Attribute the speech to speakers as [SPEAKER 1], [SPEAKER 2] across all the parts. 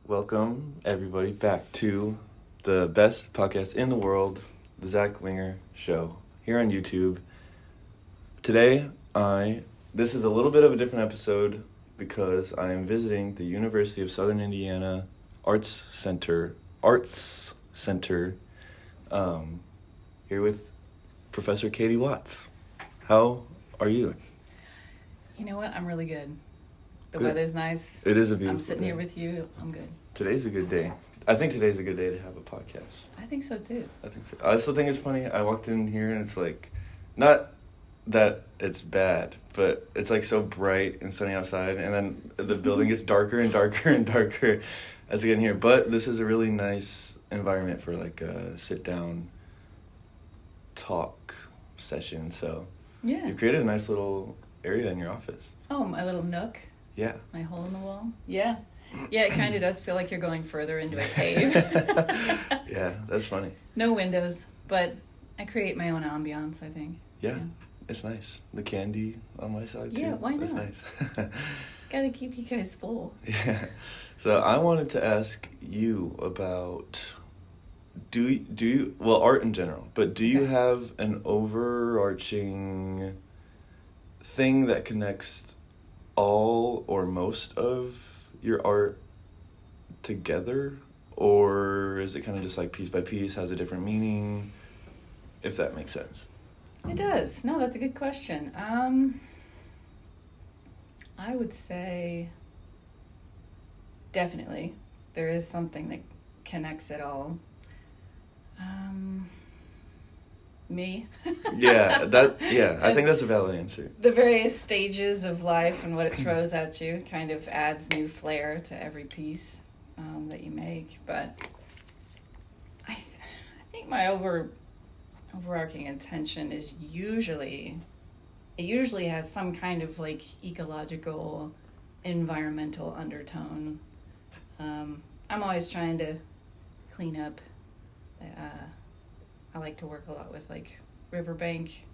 [SPEAKER 1] Welcome, everybody, back to the best podcast in the world, the Zach Winger Show, here on YouTube. Today, this is a little bit of a different episode because I am visiting the University of Southern Indiana Arts Center, here with Professor Katie Watts. How are you?
[SPEAKER 2] You know what? I'm really good. The
[SPEAKER 1] Good.
[SPEAKER 2] Weather's nice.
[SPEAKER 1] It is a beautiful
[SPEAKER 2] I'm sitting
[SPEAKER 1] day.
[SPEAKER 2] here with you. I'm good.
[SPEAKER 1] Today's a good day. I think today's a good day to have a podcast.
[SPEAKER 2] I think so too.
[SPEAKER 1] I think so. I also think it's funny. I walked in here and it's like, not that it's bad, but it's like so bright and sunny outside, and then the building gets darker and darker and darker as I get in here. But this is a really nice environment for like a sit-down talk session. So
[SPEAKER 2] Yeah.
[SPEAKER 1] you created a nice little area in your office.
[SPEAKER 2] Oh, my little nook.
[SPEAKER 1] Yeah.
[SPEAKER 2] My hole in the wall. Yeah. Yeah, it kind of does feel like you're going further into a cave.
[SPEAKER 1] Yeah, that's funny.
[SPEAKER 2] No windows, but I create my own ambiance, I think.
[SPEAKER 1] Yeah, it's nice. The candy on my side, too.
[SPEAKER 2] Yeah, why not?
[SPEAKER 1] That's nice.
[SPEAKER 2] Gotta keep you guys full.
[SPEAKER 1] Yeah. So I wanted to ask you about, art in general, but do you have an overarching thing that connects all or most of your art together? Or is it kind of just like piece by piece, has a different meaning, if that makes sense?
[SPEAKER 2] It does. No, that's a good question. I would say definitely there is something that connects it all. Me.
[SPEAKER 1] I think that's a valid answer.
[SPEAKER 2] The various stages of life and what it throws at you kind of adds new flair to every piece that you make. But I think my overarching intention is usually has some kind of like ecological, environmental undertone. I'm always trying to clean up. I like to work a lot with like riverbank,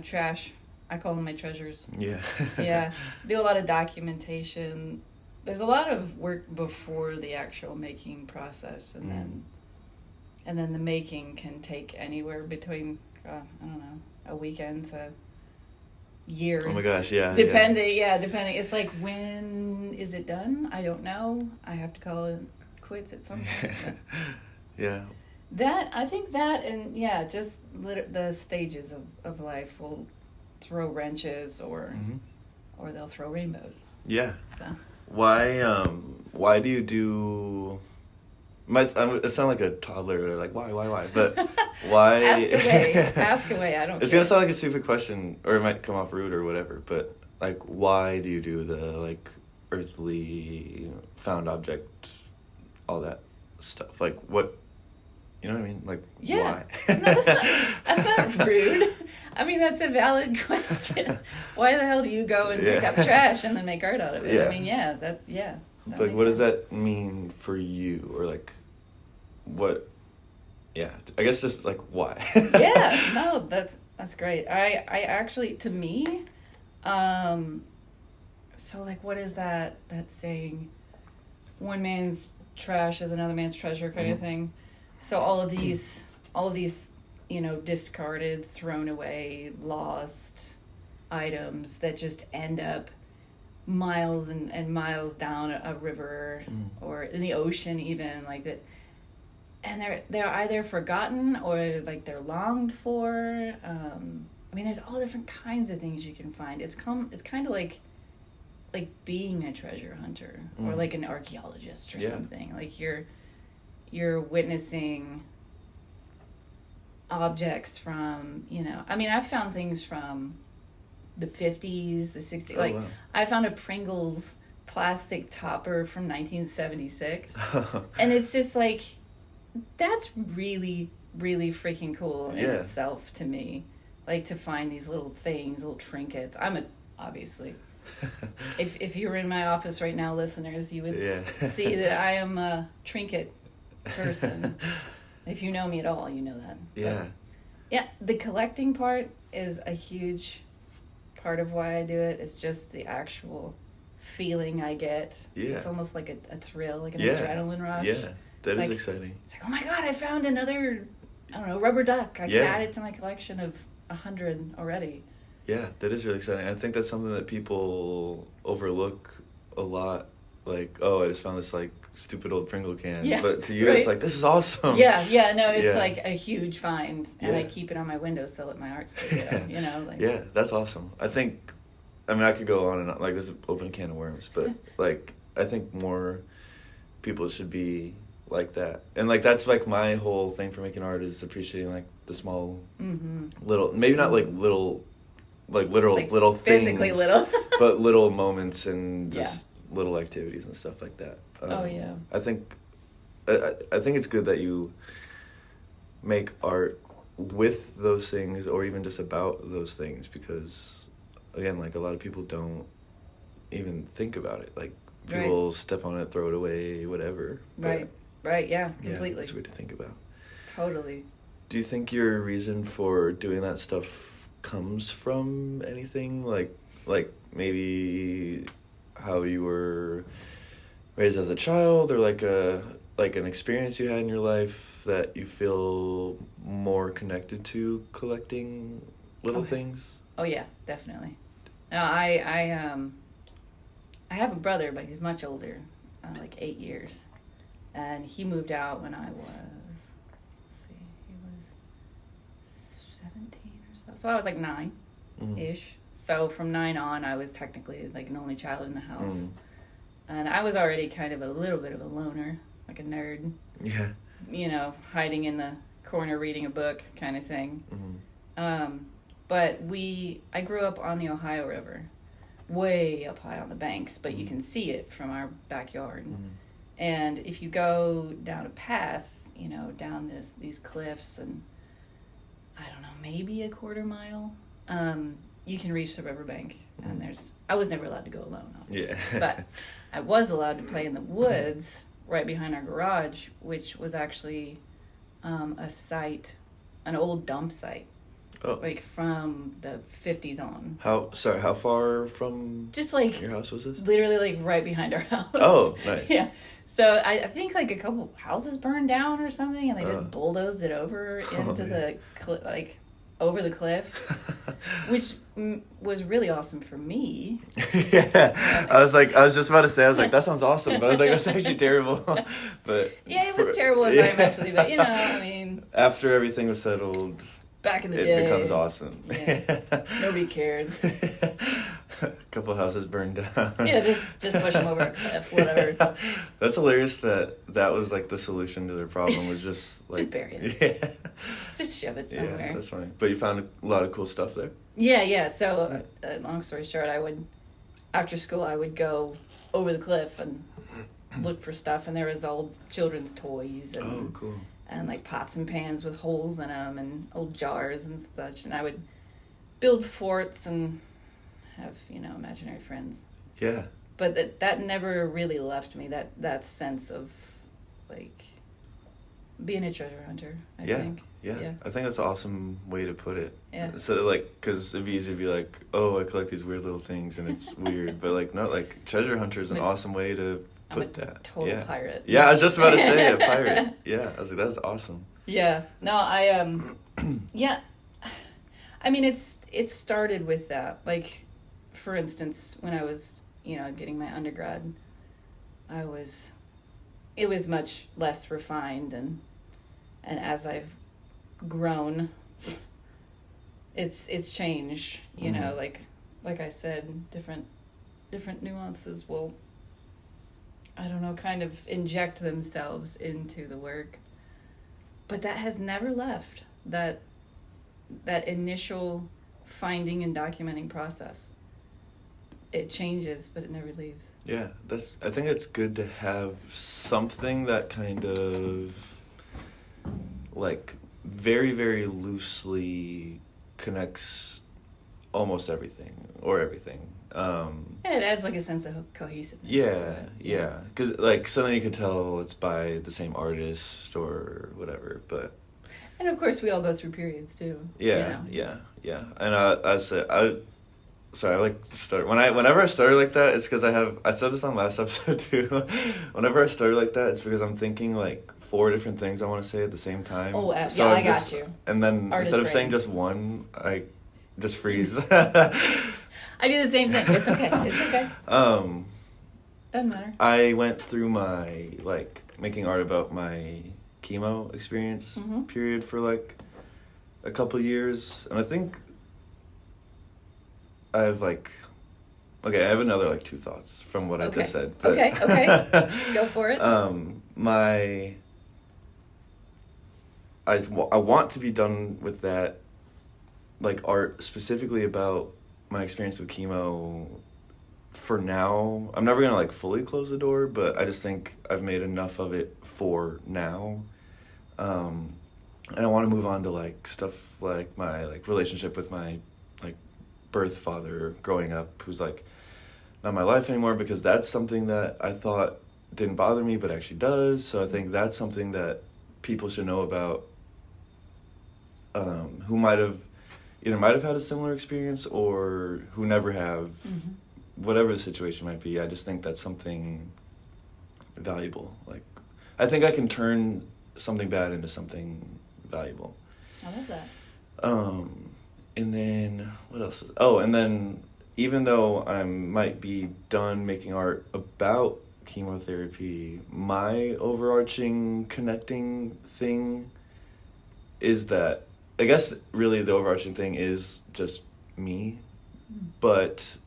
[SPEAKER 2] trash. I call them my treasures.
[SPEAKER 1] Yeah.
[SPEAKER 2] Yeah. Do a lot of documentation. There's a lot of work before the actual making process, and then the making can take anywhere between a weekend to years.
[SPEAKER 1] Oh my gosh, yeah.
[SPEAKER 2] Depending. It's like, when is it done? I don't know. I have to call it quits at some point.
[SPEAKER 1] Yeah.
[SPEAKER 2] I think that and just the stages of life will throw wrenches or they'll throw rainbows.
[SPEAKER 1] Yeah.
[SPEAKER 2] So.
[SPEAKER 1] Why do you do? It sounds like a toddler. Like why? But why?
[SPEAKER 2] Ask away. I don't.
[SPEAKER 1] It's gonna sound like a stupid question, or it might come off rude or whatever. But like, why do you do the like earthly found object, all that stuff? Like what? You know what I mean? Like, why?
[SPEAKER 2] No, that's not rude. I mean, that's a valid question. Why the hell do you go and pick up trash and then make art out of it?
[SPEAKER 1] Yeah.
[SPEAKER 2] I mean, that
[SPEAKER 1] like, what does that mean for you? Or, like, what... Yeah, I guess just, like, why?
[SPEAKER 2] Yeah, no, that's great. I actually, to me, so, like, what is that saying? One man's trash is another man's treasure kind of thing. So all of these, discarded, thrown away, lost items that just end up miles and miles down a river or in the ocean even, like that. And they're either forgotten or like they're longed for. I mean, there's all different kinds of things you can find. It's kind of like being a treasure hunter or like an archaeologist or something. Like you're witnessing objects from, I mean, I've found things from the 50s, the 60s. Wow. I found a Pringles plastic topper from 1976. And it's just like, that's really, really freaking cool in itself to me. Like, to find these little things, little trinkets. Obviously... if you were in my office right now, listeners, you would see that I am a trinket person. If you know me at all, you know that.
[SPEAKER 1] Yeah.
[SPEAKER 2] But, the collecting part is a huge part of why I do it. It's just the actual feeling I get.
[SPEAKER 1] Yeah.
[SPEAKER 2] It's almost like a thrill, like an
[SPEAKER 1] Yeah.
[SPEAKER 2] adrenaline rush.
[SPEAKER 1] Yeah, that is exciting.
[SPEAKER 2] It's like, oh my God, I found another, I don't know, rubber duck. I can
[SPEAKER 1] Yeah.
[SPEAKER 2] add it to my collection of 100 already.
[SPEAKER 1] Yeah, that is really exciting. I think that's something that people overlook a lot. Like, oh, I just found this, like, stupid old Pringle can.
[SPEAKER 2] Yeah,
[SPEAKER 1] But to you,
[SPEAKER 2] right.
[SPEAKER 1] it's like, this is awesome.
[SPEAKER 2] Yeah, no, it's
[SPEAKER 1] Yeah.
[SPEAKER 2] like a huge find. And
[SPEAKER 1] Yeah.
[SPEAKER 2] I keep it on my windowsill at my art studio, you know? Like,
[SPEAKER 1] Yeah, that's awesome. I think, I mean, I could go on and on. Like, this is an open can of worms. But, like, I think more people should be like that. And, like, that's, like, my whole thing for making art is appreciating, like, the small, little, maybe not, like, little, like, literal
[SPEAKER 2] like
[SPEAKER 1] little
[SPEAKER 2] physically
[SPEAKER 1] things.
[SPEAKER 2] little.
[SPEAKER 1] But little moments and just little activities and stuff like that.
[SPEAKER 2] Oh, yeah.
[SPEAKER 1] I think it's good that you make art with those things or even just about those things because, again, like, a lot of people don't even think about it. Like, people step on it, throw it away, whatever. But,
[SPEAKER 2] Right, yeah, completely.
[SPEAKER 1] Yeah, it's weird to think about.
[SPEAKER 2] Totally.
[SPEAKER 1] Do you think your reason for doing that stuff comes from anything? Like maybe how you were raised as a child, or like an experience you had in your life that you feel more connected to collecting little things?
[SPEAKER 2] Oh yeah, definitely. No, I have a brother, but he's much older, like 8 years, and he moved out when I was, he was 17 or so. So I was like 9-ish. So from 9 on, I was technically like an only child in the house. And I was already kind of a little bit of a loner, like a nerd.
[SPEAKER 1] Yeah.
[SPEAKER 2] You know, hiding in the corner reading a book kind of thing. But I grew up on the Ohio River, way up high on the banks, but you can see it from our backyard. And if you go down a path, you know, down these cliffs and, I don't know, maybe a quarter mile, you can reach the riverbank. And I was never allowed to go alone, obviously.
[SPEAKER 1] Yeah.
[SPEAKER 2] But I was allowed to play in the woods right behind our garage, which was actually an old dump site.
[SPEAKER 1] Oh.
[SPEAKER 2] Like from the 50s on.
[SPEAKER 1] How far from
[SPEAKER 2] just like
[SPEAKER 1] your house was this?
[SPEAKER 2] Literally like right behind our house.
[SPEAKER 1] Oh, nice.
[SPEAKER 2] Yeah. So I think like a couple houses burned down or something, and they just bulldozed it over into the over the cliff, which was really awesome for me.
[SPEAKER 1] Yeah, I was just about to say, that sounds awesome, but I was like, that's actually terrible. But
[SPEAKER 2] yeah, it was terrible environmentally, but you know, I mean,
[SPEAKER 1] after everything was settled,
[SPEAKER 2] back in the day,
[SPEAKER 1] it becomes awesome.
[SPEAKER 2] Yeah. Nobody cared.
[SPEAKER 1] A couple houses burned down.
[SPEAKER 2] Yeah, just push them over a cliff, whatever.
[SPEAKER 1] That's hilarious that was like the solution to their problem was just like
[SPEAKER 2] just bury it.
[SPEAKER 1] Yeah.
[SPEAKER 2] Just shove it somewhere.
[SPEAKER 1] Yeah, that's funny. But you found a lot of cool stuff there.
[SPEAKER 2] Yeah. So, long story short, after school, I would go over the cliff and look for stuff, and there was old children's toys and
[SPEAKER 1] cool.
[SPEAKER 2] And like pots and pans with holes in them and old jars and such, and I would build forts and have, you know, imaginary friends.
[SPEAKER 1] Yeah.
[SPEAKER 2] But that never really left me, that sense of like being a treasure hunter, I think.
[SPEAKER 1] Yeah. I think that's an awesome way to put it.
[SPEAKER 2] Yeah.
[SPEAKER 1] So like, because it'd be easy to be like, oh, I collect these weird little things and it's weird, but like, no, like treasure hunter is an awesome way to put that.
[SPEAKER 2] Total pirate.
[SPEAKER 1] Yeah, I was just about to say a pirate. Yeah, I was like, that's awesome.
[SPEAKER 2] Yeah. No, yeah. I mean, it started with that. Like, for instance, when I was, you know, getting my undergrad, it was much less refined, and as I've grown, it's changed, you know, like I said, different nuances will, I don't know, kind of inject themselves into the work. But that has never left, that initial finding and documenting process. It changes, but it never leaves.
[SPEAKER 1] Yeah, I think it's good to have something that kind of like very, very loosely connects almost everything or everything.
[SPEAKER 2] Yeah, it adds like a sense of cohesiveness.
[SPEAKER 1] Yeah. Because like so then you can tell it's by the same artist or whatever, but.
[SPEAKER 2] And of course, we all go through periods too.
[SPEAKER 1] Yeah,
[SPEAKER 2] you know?
[SPEAKER 1] yeah. And I said sorry, I like start whenever I started like that, it's because I said this on last episode too. Whenever I started like that, it's because I'm thinking like 4 different things I want to say at the same time.
[SPEAKER 2] Oh,
[SPEAKER 1] So
[SPEAKER 2] I got you.
[SPEAKER 1] And then
[SPEAKER 2] Artist
[SPEAKER 1] instead of
[SPEAKER 2] brain.
[SPEAKER 1] saying just one, I just freeze.
[SPEAKER 2] I do the same thing. It's okay. It's okay. Doesn't matter.
[SPEAKER 1] I went through my like making art about my chemo experience period for like a couple years, and I think I have like, okay, I have another like 2 thoughts from what I just said. But
[SPEAKER 2] Okay. Go for it.
[SPEAKER 1] I want to be done with that, like art specifically about my experience with chemo. For now, I'm never gonna like fully close the door, but I just think I've made enough of it for now. And I want to move on to like stuff like my like relationship with my like birth father growing up, who's like not in my life anymore, because that's something that I thought didn't bother me but actually does. So I think that's something that people should know about, who might have had a similar experience or who never have. Whatever the situation might be, I just think that's something valuable. Like, I think I can turn something bad into something valuable.
[SPEAKER 2] I love that.
[SPEAKER 1] And then what else? And then even though I might be done making art about chemotherapy, my overarching connecting thing is that, I guess really the overarching thing is just me, but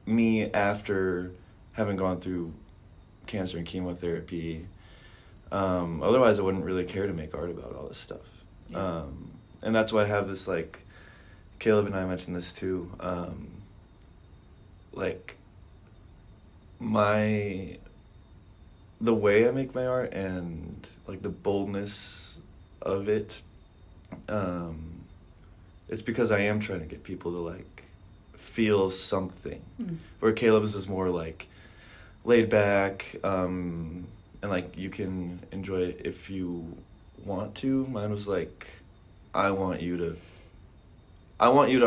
[SPEAKER 1] me after having gone through cancer and chemotherapy. Otherwise I wouldn't really care to make art about all this stuff. Yeah. And that's why I have this, like, Caleb and I mentioned this too, like, the way I make my art and, like, the boldness of it, it's because I am trying to get people to, like, feel something. Where Caleb's is more, like, laid back, and, like, you can enjoy it if you want to. Mine was, like, I want you to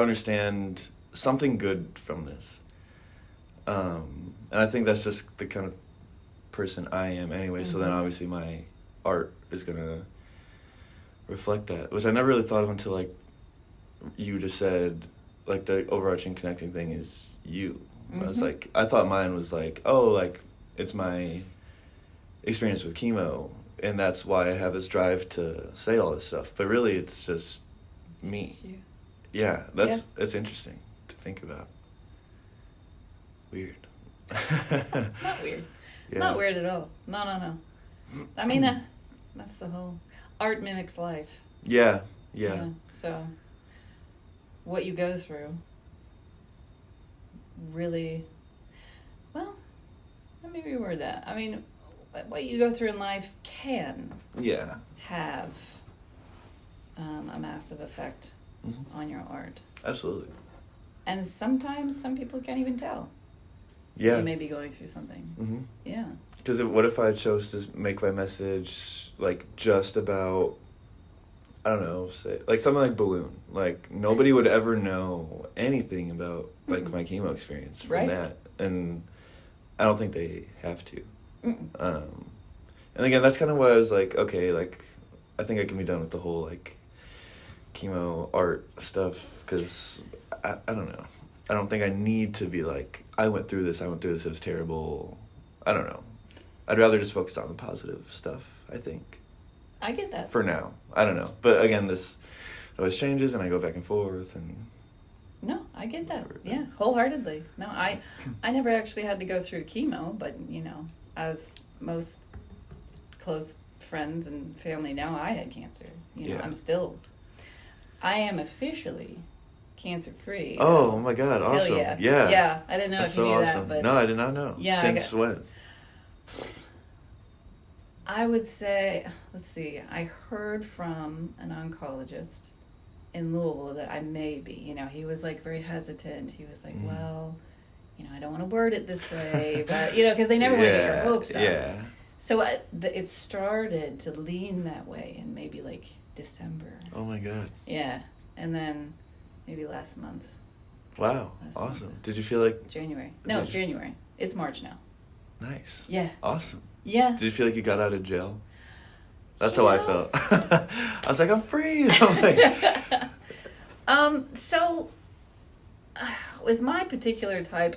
[SPEAKER 1] understand something good from this. And I think that's just the kind of person I am anyway, so then obviously my art is gonna reflect that, which I never really thought of until, like, you just said, like, the overarching connecting thing is you. I was like, I thought mine was like, oh, like, it's my experience with chemo, and that's why I have this drive to say all this stuff. But really, it's just me.
[SPEAKER 2] It's you.
[SPEAKER 1] Yeah, it's interesting to think about. Weird.
[SPEAKER 2] Not weird.
[SPEAKER 1] Yeah.
[SPEAKER 2] Not weird at all. No. I mean, that's the whole art mimics life.
[SPEAKER 1] Yeah.
[SPEAKER 2] So, what you go through really, well, let me reword that. I mean, what you go through in life can have a massive effect on your art.
[SPEAKER 1] Absolutely.
[SPEAKER 2] And sometimes some people can't even tell.
[SPEAKER 1] Yeah.
[SPEAKER 2] You may be going through something. Yeah.
[SPEAKER 1] Because what if I chose to make my message, like, just about, I don't know, say, like, something like Balloon. Like, nobody would ever know anything about, like, my chemo experience from that. And I don't think they have to. And again, that's kind of what I was like, okay, like, I think I can be done with the whole, like, chemo art stuff, because I don't know. I don't think I need to be like, I went through this, it was terrible. I don't know. I'd rather just focus on the positive stuff, I think.
[SPEAKER 2] I get that.
[SPEAKER 1] For now. I don't know. But again, this always changes, and I go back and forth, and...
[SPEAKER 2] No, I get that. Yeah, wholeheartedly. No, I never actually had to go through chemo, but, you know, as most close friends and family know, I had cancer. You know, I am officially cancer-free.
[SPEAKER 1] Oh, my God, awesome.
[SPEAKER 2] Hell yeah. Yeah, I didn't know
[SPEAKER 1] That's
[SPEAKER 2] if you
[SPEAKER 1] so
[SPEAKER 2] knew
[SPEAKER 1] awesome.
[SPEAKER 2] that. But
[SPEAKER 1] no, I did not know.
[SPEAKER 2] Yeah,
[SPEAKER 1] Since when?
[SPEAKER 2] I would say, let's see, I heard from an oncologist in Louisville that I may be, you know, he was like very hesitant. He was like, well, you know, I don't want to word it this way, but, you know, because they never want to get your hopes up.
[SPEAKER 1] Yeah.
[SPEAKER 2] So it started to lean that way in maybe like December.
[SPEAKER 1] Oh my God.
[SPEAKER 2] Yeah. And then maybe last month
[SPEAKER 1] Wow, awesome. Did you feel like...
[SPEAKER 2] January. No, January. It's March now.
[SPEAKER 1] Nice.
[SPEAKER 2] Yeah.
[SPEAKER 1] Awesome.
[SPEAKER 2] Yeah.
[SPEAKER 1] Did you feel like you got out of jail? That's how I felt. I was like, I'm free. I'm like...
[SPEAKER 2] So, with my particular type,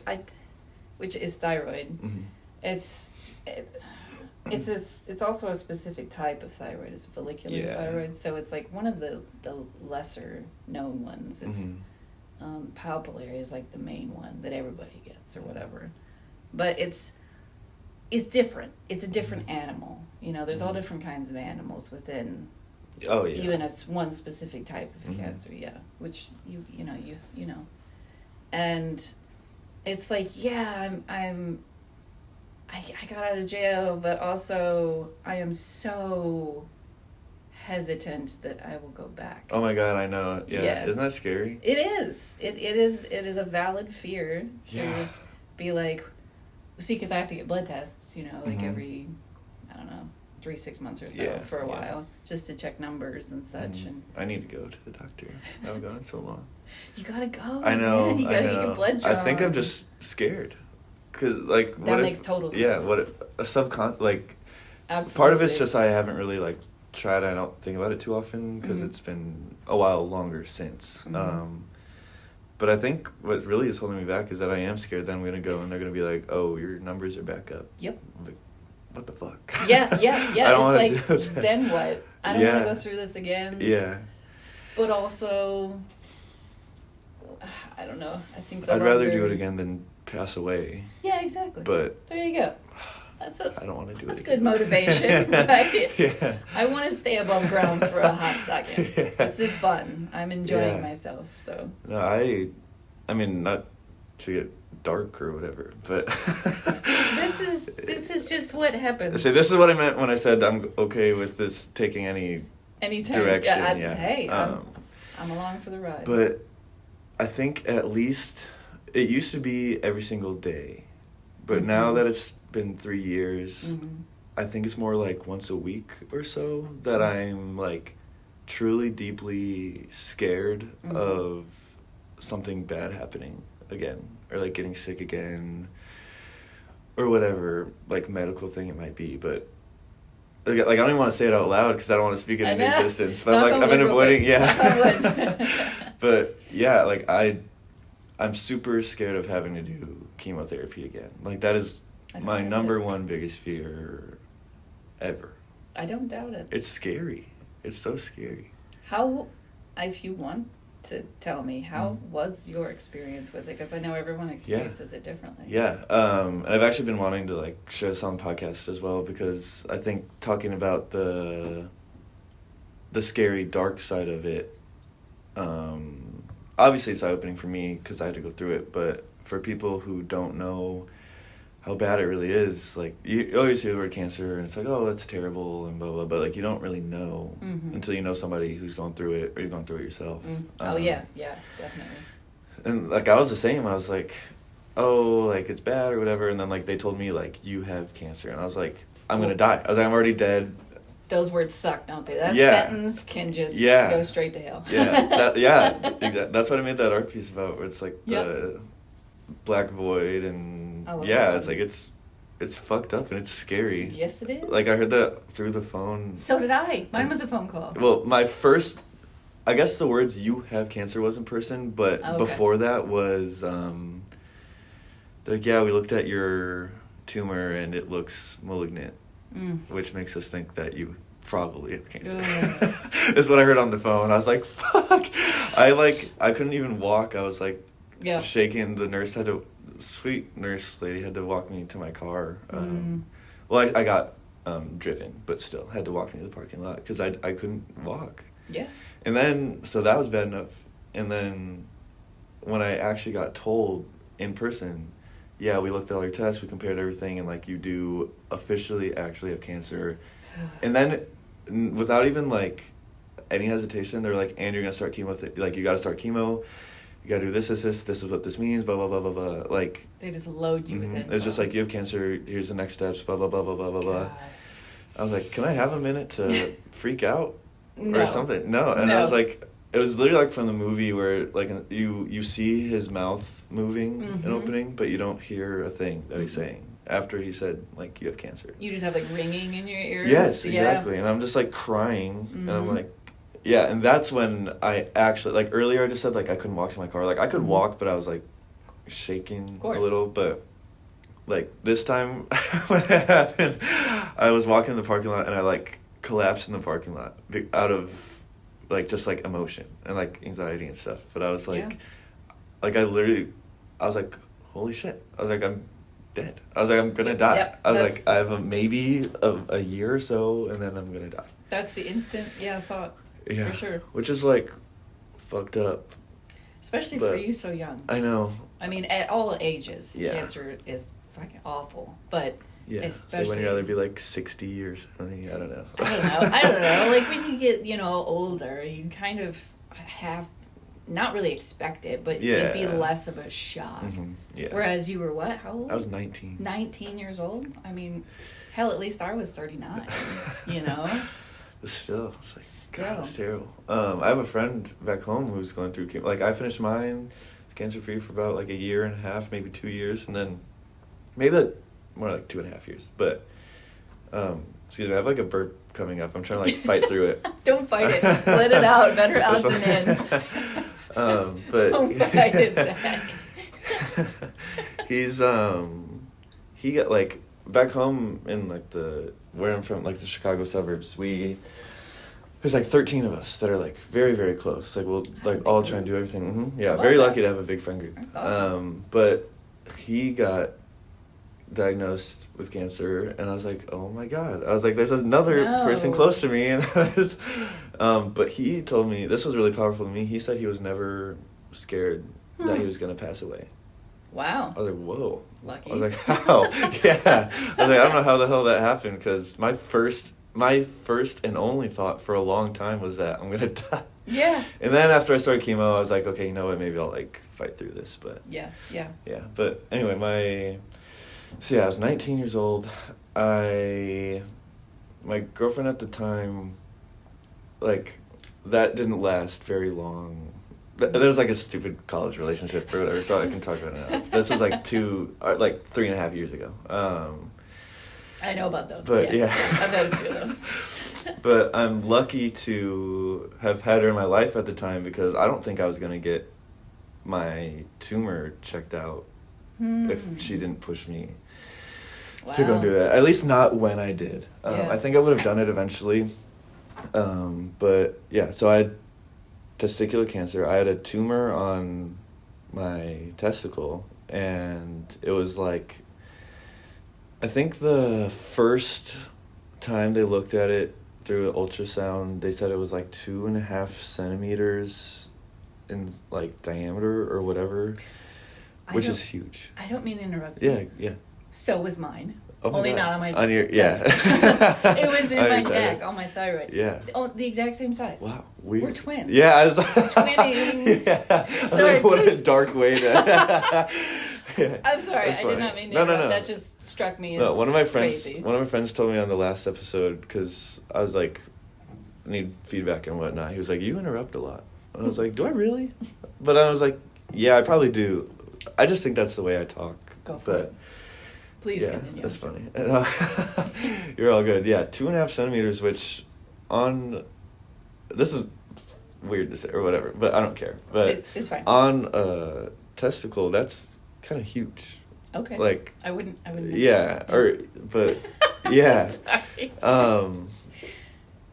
[SPEAKER 2] which is thyroid, it's also a specific type of thyroid. It's follicular thyroid, so it's like one of the lesser known ones. It's papillary is like the main one that everybody gets or whatever, but it's different. It's a different animal. You know, there's all different kinds of animals within.
[SPEAKER 1] Oh yeah.
[SPEAKER 2] Even one specific type of cancer, which you know, and it's like I got out of jail, but also I am so hesitant that I will go back.
[SPEAKER 1] Oh my God, I know. Yeah. Isn't that scary?
[SPEAKER 2] It is. It is a valid fear to be like, see, because I have to get blood tests, you know, like every, I don't know, 3-6 months or so for a while, just to check numbers and such. And
[SPEAKER 1] I need to go to the doctor. I haven't gone in so long.
[SPEAKER 2] You gotta go.
[SPEAKER 1] I know.
[SPEAKER 2] Man. You gotta get your blood drawn.
[SPEAKER 1] I think I'm just scared. Cause like
[SPEAKER 2] that makes total sense.
[SPEAKER 1] Yeah, like
[SPEAKER 2] absolutely.
[SPEAKER 1] Part of it's just I haven't really like tried. I don't think about it too often because it's been a while longer since. But I think what really is holding me back is that I am scared that I'm gonna go and they're gonna be like, "Oh, your numbers are back up."
[SPEAKER 2] Yep.
[SPEAKER 1] I'm like, what the fuck?
[SPEAKER 2] Yeah.
[SPEAKER 1] I don't want to do that.
[SPEAKER 2] Then what? I don't want to go through this again.
[SPEAKER 1] Yeah.
[SPEAKER 2] But also, I don't know. I think
[SPEAKER 1] I'd rather do it again than pass away.
[SPEAKER 2] Yeah, exactly.
[SPEAKER 1] But
[SPEAKER 2] there you go. That's
[SPEAKER 1] I don't want to do it.
[SPEAKER 2] That's
[SPEAKER 1] again.
[SPEAKER 2] good motivation, right?
[SPEAKER 1] Yeah.
[SPEAKER 2] I want to stay above ground for a hot second.
[SPEAKER 1] Yeah.
[SPEAKER 2] This is fun. I'm enjoying myself. So.
[SPEAKER 1] No, I mean, not to get dark or whatever, but
[SPEAKER 2] this is just what happens.
[SPEAKER 1] See, this is what I meant when I said I'm okay with this taking any direction.
[SPEAKER 2] Hey, I'm along for the ride.
[SPEAKER 1] But I think at least it used to be every single day, but now that it's been 3 years, I think it's more like once a week or so that I'm like truly deeply scared of something bad happening again, or like getting sick again, or whatever like medical thing it might be. But like I don't even want to say it out loud because I don't want to speak it into existence. But I've been avoiding. But yeah, like I'm super scared of having to do chemotherapy again. Like that is my number one biggest fear ever.
[SPEAKER 2] I don't doubt it.
[SPEAKER 1] It's scary. It's so scary.
[SPEAKER 2] How, if you want to tell me, how was your experience with it? Because I know everyone experiences it differently.
[SPEAKER 1] Yeah. And I've actually been wanting to like share this on podcasts as well, because I think talking about the scary dark side of it, obviously it's eye-opening for me because I had to go through it, but for people who don't know how bad it really is, like you always hear the word cancer and it's like, oh, that's terrible and blah blah, but like you don't really know until you know somebody who's gone through it or you've gone through it yourself.
[SPEAKER 2] Yeah, definitely.
[SPEAKER 1] And like I was the same. I was like, oh, like it's bad or whatever, and then like they told me like you have cancer, and I was like, I'm gonna die. I was like, I'm already dead.
[SPEAKER 2] Those words suck, don't they? That sentence can just go straight to hell.
[SPEAKER 1] Exactly. That's what I made that art piece about, where it's like the black void, and it's like it's fucked up and it's scary.
[SPEAKER 2] Yes, it is.
[SPEAKER 1] Like I heard that through the phone.
[SPEAKER 2] So did I. Mine was a phone call.
[SPEAKER 1] Well, my first, I guess the words "you have cancer" was in person, but before that was like, yeah, we looked at your tumor and it looks malignant. Which makes us think that you probably have cancer. Is what I heard on the phone. I was like, fuck. I couldn't even walk. I was like shaking. The sweet nurse lady had to walk me to my car. Well, I got driven, but still had to walk me to the parking lot because I couldn't walk.
[SPEAKER 2] Yeah.
[SPEAKER 1] And then, so that was bad enough. And then when I actually got told in person, yeah, we looked at all your tests, we compared everything, and like you do officially actually have cancer. And then without even like any hesitation, they're like, and you're gonna start chemo, like you gotta start chemo, you gotta do this is what this means, blah blah blah blah blah. Like
[SPEAKER 2] they just load you with info.
[SPEAKER 1] It's just like, you have cancer, here's the next steps, blah blah blah blah blah blah blah. I was like, can I have a minute to freak out or something? No. And I was like, it was literally like from the movie where like you see his mouth moving and opening, but you don't hear a thing that he's saying after he said like you have cancer.
[SPEAKER 2] You just have like ringing in your ears.
[SPEAKER 1] Yes, exactly. And I'm just like crying, and I'm like, yeah. And that's when I actually, like, earlier I just said like I couldn't walk to my car. Like I could walk, but I was like shaking a little. But like this time when it happened, I was walking in the parking lot and I like collapsed in the parking lot out of like just like emotion and like anxiety and stuff. But I was like, like I was like, holy shit. I was like, I'm dead. I was like, I'm gonna die.
[SPEAKER 2] Yep,
[SPEAKER 1] I was like, I have maybe a year or so and then I'm gonna die.
[SPEAKER 2] That's the instant thought.
[SPEAKER 1] Yeah,
[SPEAKER 2] for sure.
[SPEAKER 1] Which is like fucked up.
[SPEAKER 2] Especially for you so young.
[SPEAKER 1] I know.
[SPEAKER 2] I mean, at all ages, cancer is fucking awful. But especially...
[SPEAKER 1] So when you'd rather be like 60 or 70, I don't know.
[SPEAKER 2] I don't know. Like when you get, older, you kind of have not really expect it, but it'd be less of a shock. Yeah. Whereas you were what? How old?
[SPEAKER 1] I was 19.
[SPEAKER 2] 19 years old? I mean, hell, at least I was 39,
[SPEAKER 1] Still, it's like, God, it's terrible. I have a friend back home who's going through, like, I finished mine, was cancer-free for about, like, a year and a half, maybe 2 years, and then maybe, more like 2.5 years, but, excuse me, I have, like, a burp coming up. I'm trying to, like, fight through it.
[SPEAKER 2] Don't fight it. Let it out. Better out than in.
[SPEAKER 1] But...
[SPEAKER 2] Don't fight it, Zach.
[SPEAKER 1] He got, like, back home in, like, where I'm from, like, the Chicago suburbs, there's, like, 13 of us that are, like, very, very close. Like, we'll, like, all try and do everything. Yeah, very lucky to have a big friend group.
[SPEAKER 2] That's awesome.
[SPEAKER 1] But he got diagnosed with cancer, and I was like, oh, my God. I was like, there's another person close to me. And but he told me, this was really powerful to me, he said he was never scared that he was going to pass away.
[SPEAKER 2] Wow.
[SPEAKER 1] I was like, whoa.
[SPEAKER 2] Lucky.
[SPEAKER 1] I was like, how? Yeah. I was like, I don't know how the hell that happened, because my first and only thought for a long time was that I'm going to die.
[SPEAKER 2] Yeah.
[SPEAKER 1] And then after I started chemo, I was like, okay, you know what, maybe I'll, like, fight through this, but...
[SPEAKER 2] Yeah.
[SPEAKER 1] But anyway, I was 19 years old. My girlfriend at the time, like, that didn't last very long. There was, like, a stupid college relationship or whatever, so I can talk about it now. This was, like, 3.5 years ago.
[SPEAKER 2] I know about those.
[SPEAKER 1] But, yeah.
[SPEAKER 2] I've had a few of those.
[SPEAKER 1] But I'm lucky to have had her in my life at the time, because I don't think I was going to get my tumor checked out if she didn't push me to go do that. At least not when I did. I think I would have done it eventually. But, yeah, so I had testicular cancer. I had a tumor on my testicle, and it was like, I think the first time they looked at it through an ultrasound, they said it was like 2.5 centimeters in like diameter or whatever, which is huge.
[SPEAKER 2] I don't mean to interrupt you.
[SPEAKER 1] Yeah.
[SPEAKER 2] So was mine.
[SPEAKER 1] Oh
[SPEAKER 2] Only
[SPEAKER 1] God.
[SPEAKER 2] not on my
[SPEAKER 1] on your
[SPEAKER 2] it was in my neck, on my thyroid.
[SPEAKER 1] Yeah.
[SPEAKER 2] The exact same size.
[SPEAKER 1] Wow. Weird.
[SPEAKER 2] We're twins.
[SPEAKER 1] Yeah. I was
[SPEAKER 2] Twinning.
[SPEAKER 1] Yeah.
[SPEAKER 2] Sorry,
[SPEAKER 1] like, what a dark way to...
[SPEAKER 2] I'm sorry. I did not mean to interrupt. No. That just struck me as
[SPEAKER 1] one of my friends told me on the last episode, because I was like, I need feedback and whatnot. He was like, you interrupt a lot. And I was like, do I really? But I was like, yeah, I probably do. I just think that's the way I talk.
[SPEAKER 2] Go for it. Please continue.
[SPEAKER 1] That's funny. You're all good. Yeah, 2.5 centimeters, which this is weird to say or whatever, but I don't care. But
[SPEAKER 2] it's fine.
[SPEAKER 1] On a testicle, that's kind of huge.
[SPEAKER 2] Okay.
[SPEAKER 1] Like,
[SPEAKER 2] I wouldn't.
[SPEAKER 1] Yeah, but yeah.
[SPEAKER 2] Sorry.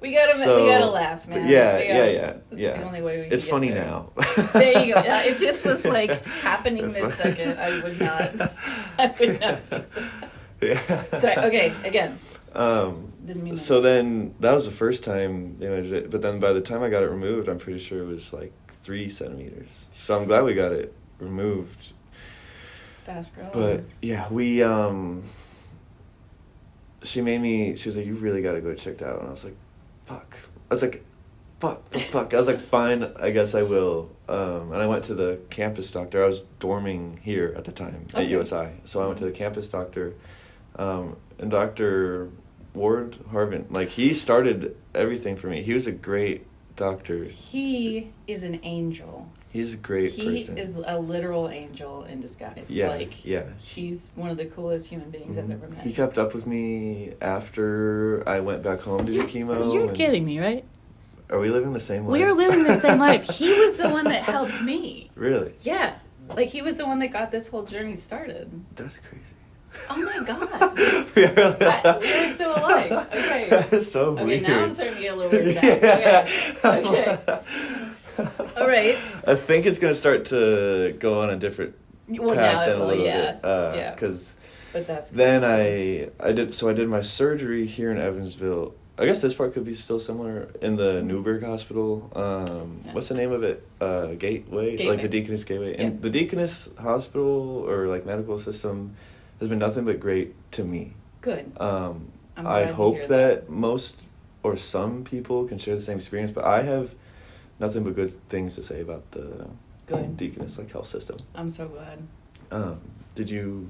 [SPEAKER 2] We gotta laugh, man.
[SPEAKER 1] Yeah.
[SPEAKER 2] That's the only way we can
[SPEAKER 1] It's
[SPEAKER 2] get
[SPEAKER 1] funny
[SPEAKER 2] there.
[SPEAKER 1] now.
[SPEAKER 2] There you go. If this was like happening this second, I would not.
[SPEAKER 1] Yeah.
[SPEAKER 2] Sorry. Okay. Again. Didn't mean
[SPEAKER 1] so then that was the first time they measured it, but then by the time I got it removed, I'm pretty sure it was like 3 centimeters. So I'm glad we got it removed.
[SPEAKER 2] Fast girl.
[SPEAKER 1] But yeah, she was like, you really got to go checked out. And I was like, fuck. I was like, fuck. I was like, fine, I guess I will. And I went to the campus doctor. I was dorming here at the time at USI. So I went to the campus doctor. And Dr. Ward Harbin, like, he started everything for me. He was a great doctor.
[SPEAKER 2] He is an angel.
[SPEAKER 1] He's a great person.
[SPEAKER 2] He is a literal angel in disguise.
[SPEAKER 1] Yeah,
[SPEAKER 2] like,
[SPEAKER 1] yeah.
[SPEAKER 2] He's one of the coolest human beings I've ever met.
[SPEAKER 1] He kept up with me after I went back home to do chemo.
[SPEAKER 2] You're kidding me, right?
[SPEAKER 1] Are we living the same life?
[SPEAKER 2] We are living the same life. He was the one that helped me.
[SPEAKER 1] Really?
[SPEAKER 2] Yeah. Like, he was the one that got this whole journey started.
[SPEAKER 1] That's crazy.
[SPEAKER 2] Oh my God.
[SPEAKER 1] we are
[SPEAKER 2] so alike. Okay.
[SPEAKER 1] That's so weird.
[SPEAKER 2] Okay, now I'm starting to get a little weirded out. Okay. All right.
[SPEAKER 1] I think it's going to start to go on a different path in a little bit.
[SPEAKER 2] Yeah.
[SPEAKER 1] Because
[SPEAKER 2] but that's
[SPEAKER 1] then I did my surgery here in Evansville. I guess this part could be still similar in the Newburgh Hospital. What's the name of it? Gateway? Like the Deaconess Gateway.
[SPEAKER 2] Yep.
[SPEAKER 1] And the Deaconess Hospital or like medical system has been nothing but great to me.
[SPEAKER 2] Good.
[SPEAKER 1] I hope that most or some people can share the same experience, but I have nothing but good things to say about the Deaconess health system.
[SPEAKER 2] I'm so glad.
[SPEAKER 1] Did you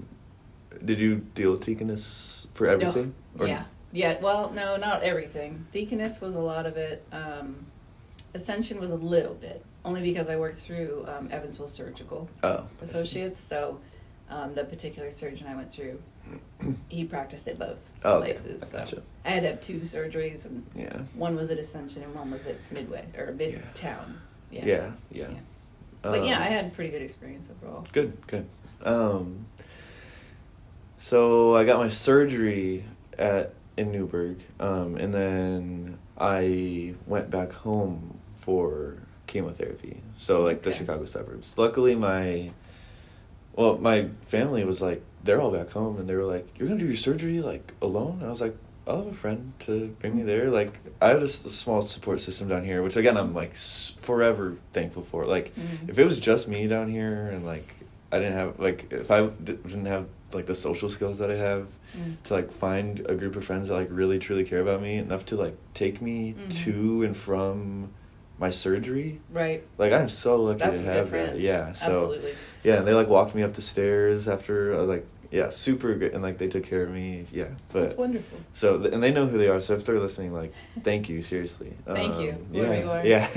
[SPEAKER 1] deal with Deaconess for everything?
[SPEAKER 2] No. Yeah. Well, no, not everything. Deaconess was a lot of it. Ascension was a little bit, only because I worked through Evansville Surgical Associates. So the particular surgeon I went through, he practiced at both places.
[SPEAKER 1] Okay. Gotcha.
[SPEAKER 2] So I had to have 2 surgeries, and one was at Ascension and one was at Midway or Midtown. Yeah. But I had a pretty good experience overall.
[SPEAKER 1] Good. So I got my surgery in Newburgh, and then I went back home for chemotherapy. So the Chicago suburbs. Luckily, my family was like, they're all back home, and they were like, "You're gonna do your surgery alone?" And I was like, "I'll have a friend to bring me there." I had a small support system down here, which again I'm forever thankful for. If it was just me down here, and I didn't have if I didn't have the social skills that I have to find a group of friends that really truly care about me enough to take me to and from my surgery.
[SPEAKER 2] Right.
[SPEAKER 1] I'm so lucky
[SPEAKER 2] That's
[SPEAKER 1] to have
[SPEAKER 2] friends.
[SPEAKER 1] that. Yeah. So
[SPEAKER 2] absolutely.
[SPEAKER 1] Yeah, and they walked me up the stairs after. I was super good, and they took care of me. Yeah, but
[SPEAKER 2] that's wonderful.
[SPEAKER 1] So and they know who they are. So if they're listening, thank you, seriously.
[SPEAKER 2] Thank you, whoever you are.
[SPEAKER 1] Yeah.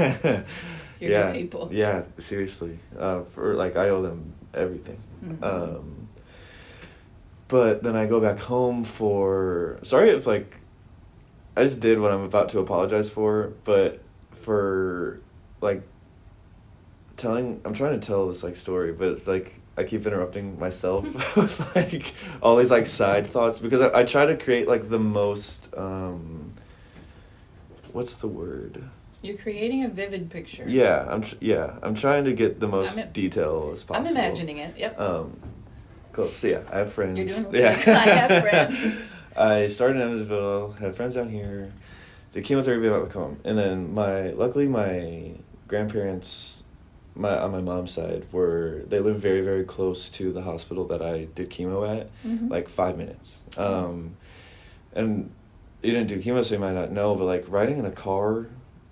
[SPEAKER 2] You're good people.
[SPEAKER 1] Yeah, seriously. For I owe them everything.
[SPEAKER 2] Mm-hmm.
[SPEAKER 1] But then I go back home for. Sorry if I just did what I'm about to apologize for, but for I'm trying to tell this story, but it's I keep interrupting myself with all these side thoughts because I try to create the most what's the word?
[SPEAKER 2] You're creating a vivid picture.
[SPEAKER 1] Yeah, I'm trying to get the most detail as possible.
[SPEAKER 2] I'm imagining it. Yep.
[SPEAKER 1] Cool. So I have friends.
[SPEAKER 2] You're doing okay. I have friends.
[SPEAKER 1] I started in Evansville, had friends down here, did chemotherapy back home, and then luckily my grandparents, on my mom's side, they live very, very close to the hospital that I did chemo at, 5 minutes. And you didn't do chemo, so you might not know, but riding in a car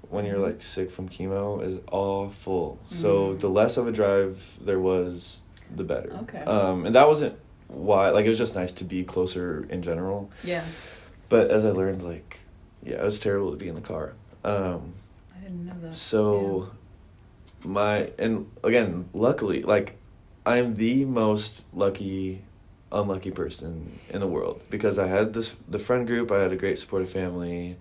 [SPEAKER 1] when you're sick from chemo is awful. So the less of a drive there was, the better.
[SPEAKER 2] Okay.
[SPEAKER 1] And that wasn't why, it was just nice to be closer in general.
[SPEAKER 2] Yeah.
[SPEAKER 1] But as I learned, it was terrible to be in the car.
[SPEAKER 2] I didn't know that.
[SPEAKER 1] So, and again, luckily, I'm the most unlucky person in the world because I had the friend group, I had a great supportive family.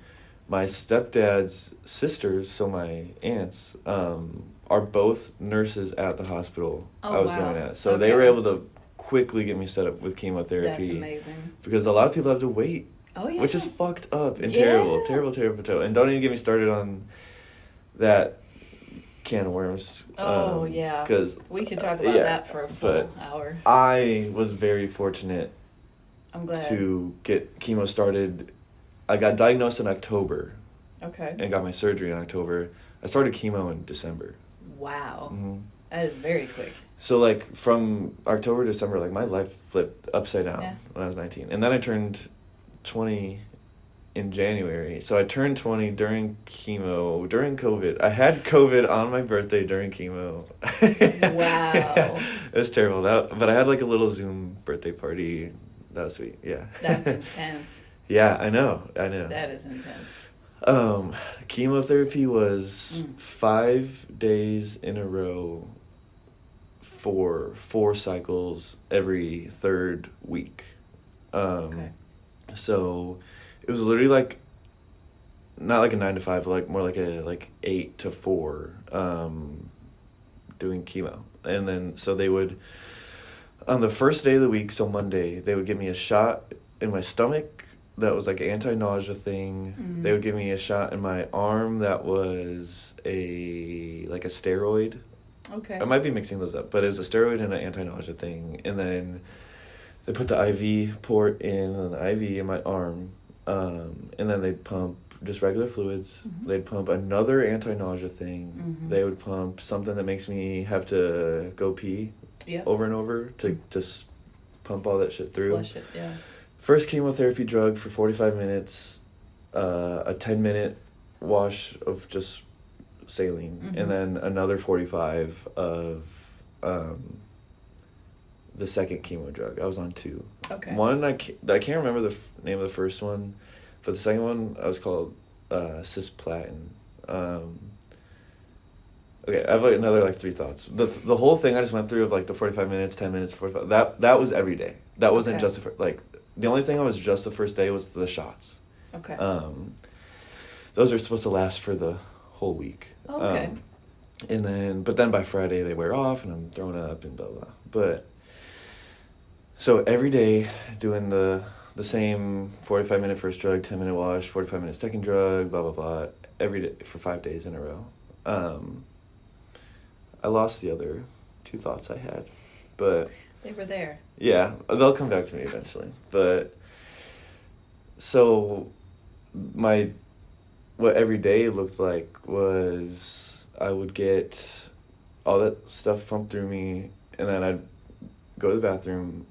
[SPEAKER 1] My stepdad's sisters, so my aunts, are both nurses at the hospital I was going at. So they were able to quickly get me set up with chemotherapy.
[SPEAKER 2] That's amazing.
[SPEAKER 1] Because a lot of people have to wait.
[SPEAKER 2] Oh, yeah.
[SPEAKER 1] Which is fucked up and terrible. And don't even get me started on that can of worms.
[SPEAKER 2] Yeah.
[SPEAKER 1] Because
[SPEAKER 2] we could talk about that for a full hour.
[SPEAKER 1] I was very fortunate
[SPEAKER 2] I'm glad.
[SPEAKER 1] to get chemo started. I got diagnosed in October.
[SPEAKER 2] Okay.
[SPEAKER 1] And got my surgery in October. I started chemo in December.
[SPEAKER 2] Wow.
[SPEAKER 1] Mm-hmm.
[SPEAKER 2] That is very quick.
[SPEAKER 1] So, from October to December, my life flipped upside down when I was 19. And then I turned 20 in January. So I turned 20 during chemo, during COVID. I had COVID on my birthday during chemo.
[SPEAKER 2] Wow.
[SPEAKER 1] It was terrible. But I had, a little Zoom birthday party. That was sweet, yeah.
[SPEAKER 2] That's intense.
[SPEAKER 1] Yeah, I know.
[SPEAKER 2] That is intense.
[SPEAKER 1] Chemotherapy was 5 days in a row for 4 cycles every third week.
[SPEAKER 2] Okay.
[SPEAKER 1] So it was literally like, not like a 9 to 5, but like more like a 8 to 4, doing chemo. And then, so they would, on the first day of the week, so Monday, they would give me a shot in my stomach that was like an anti-nausea thing.
[SPEAKER 2] Mm-hmm.
[SPEAKER 1] They would give me a shot in my arm that was like a steroid.
[SPEAKER 2] Okay.
[SPEAKER 1] I might be mixing those up, but it was a steroid and an anti-nausea thing. And then they put the IV port in, and the IV in my arm. And then they'd pump just regular fluids.
[SPEAKER 2] Mm-hmm.
[SPEAKER 1] They'd pump another anti-nausea thing.
[SPEAKER 2] Mm-hmm.
[SPEAKER 1] They would pump something that makes me have to go pee over and over to just pump all that shit through.
[SPEAKER 2] Flush it, yeah.
[SPEAKER 1] First chemotherapy drug for 45 minutes, a 10-minute wash of just saline,
[SPEAKER 2] Mm-hmm.
[SPEAKER 1] and then another 45 of the second chemo drug. I was on 2.
[SPEAKER 2] Okay.
[SPEAKER 1] One, I can't remember the name of the first one, but the second one, I was called cisplatin. Okay, I have like another like 3 thoughts. The whole thing I just went through of like the 45 minutes, 10 minutes, 45, that was every day. That wasn't
[SPEAKER 2] Okay.
[SPEAKER 1] just the only thing I was just the first day was the shots.
[SPEAKER 2] Okay.
[SPEAKER 1] Those are supposed to last for the whole week.
[SPEAKER 2] Okay.
[SPEAKER 1] But then by Friday they wear off and I'm throwing up and blah, blah. But, so every day doing the same 45-minute first drug, 10-minute wash, 45-minute second drug, blah, blah, blah, every day for 5 days in a row. I lost the other 2 thoughts I had, but...
[SPEAKER 2] They were there.
[SPEAKER 1] Yeah, they'll come back to me eventually. But, so, what every day looked like was I would get all that stuff pumped through me, and then I'd go to the bathroom.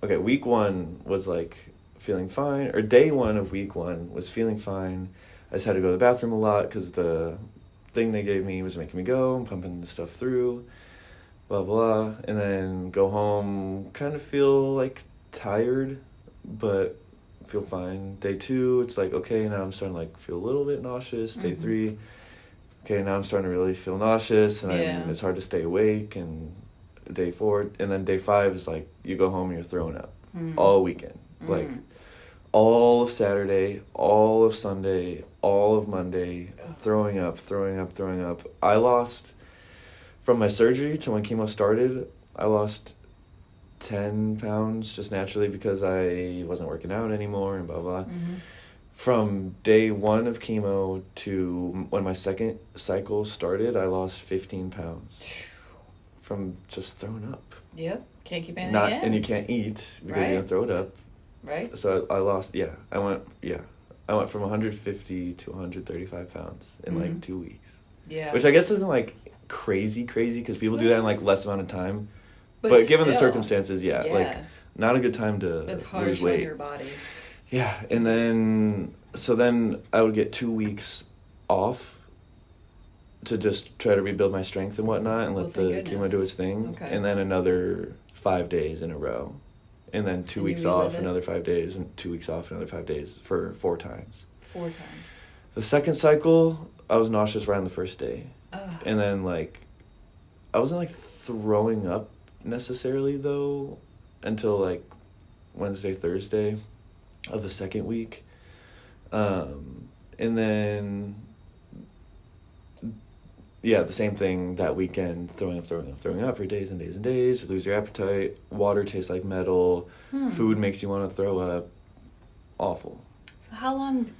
[SPEAKER 1] Okay, week 1 was like feeling fine, or day 1 of week 1 was feeling fine. I just had to go to the bathroom a lot because the thing they gave me was making me go, and pumping the stuff through, blah, blah, and then go home, kind of feel like tired, but feel fine. Day 2, it's like, okay, now I'm starting to like feel a little bit nauseous. Day 3, okay, now I'm starting to really feel nauseous, and it's hard to stay awake. And day 4, and then day 5 is like you go home and you're throwing up all weekend, like all of Saturday, all of Sunday, all of Monday, throwing up. I lost, from my surgery to when chemo started, I lost 10 pounds just naturally because I wasn't working out anymore and blah, blah.
[SPEAKER 2] Mm-hmm.
[SPEAKER 1] From day 1 of chemo to when my second cycle started, I lost 15 pounds from just throwing up.
[SPEAKER 2] Yep. Can't keep anything in.
[SPEAKER 1] And you can't eat because you're going to throw it up.
[SPEAKER 2] Right.
[SPEAKER 1] So I lost, I went from 150 to 135 pounds in like 2 weeks.
[SPEAKER 2] Yeah.
[SPEAKER 1] Which I guess isn't like crazy because people do that in like less amount of time. But given the circumstances, like not a good time to lose weight.
[SPEAKER 2] On your body.
[SPEAKER 1] Yeah, and then I would get 2 weeks off to just try to rebuild my strength and whatnot, and let the chemo do its thing.
[SPEAKER 2] Okay.
[SPEAKER 1] And then another 5 days in a row, and then 2 weeks off, another 5 days, and 2 weeks off, another 5 days for 4 times.
[SPEAKER 2] 4 times.
[SPEAKER 1] The second cycle, I was nauseous right on the first day, and then like I wasn't like throwing up necessarily though until like Wednesday, Thursday of the second week, and then the same thing that weekend, throwing up for days and days and days, lose your appetite, water tastes like metal, food makes you want to throw up, awful.
[SPEAKER 2] So how long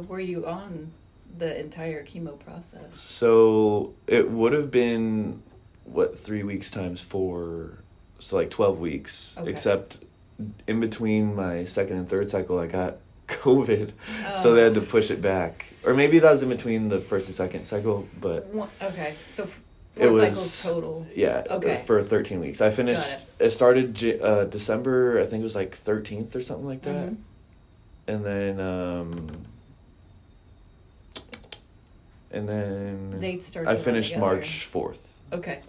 [SPEAKER 2] were you on the entire chemo process?
[SPEAKER 1] So it would have been 3 weeks times 4, so like 12 weeks, except in between my second and third cycle I got COVID, so they had to push it back, or maybe that was in between the first and second cycle, but
[SPEAKER 2] so 4 cycles total.
[SPEAKER 1] It was for 13 weeks. I finished it started December, I think it was like 13th or something like that, and then I finished March 4th.
[SPEAKER 2] Okay.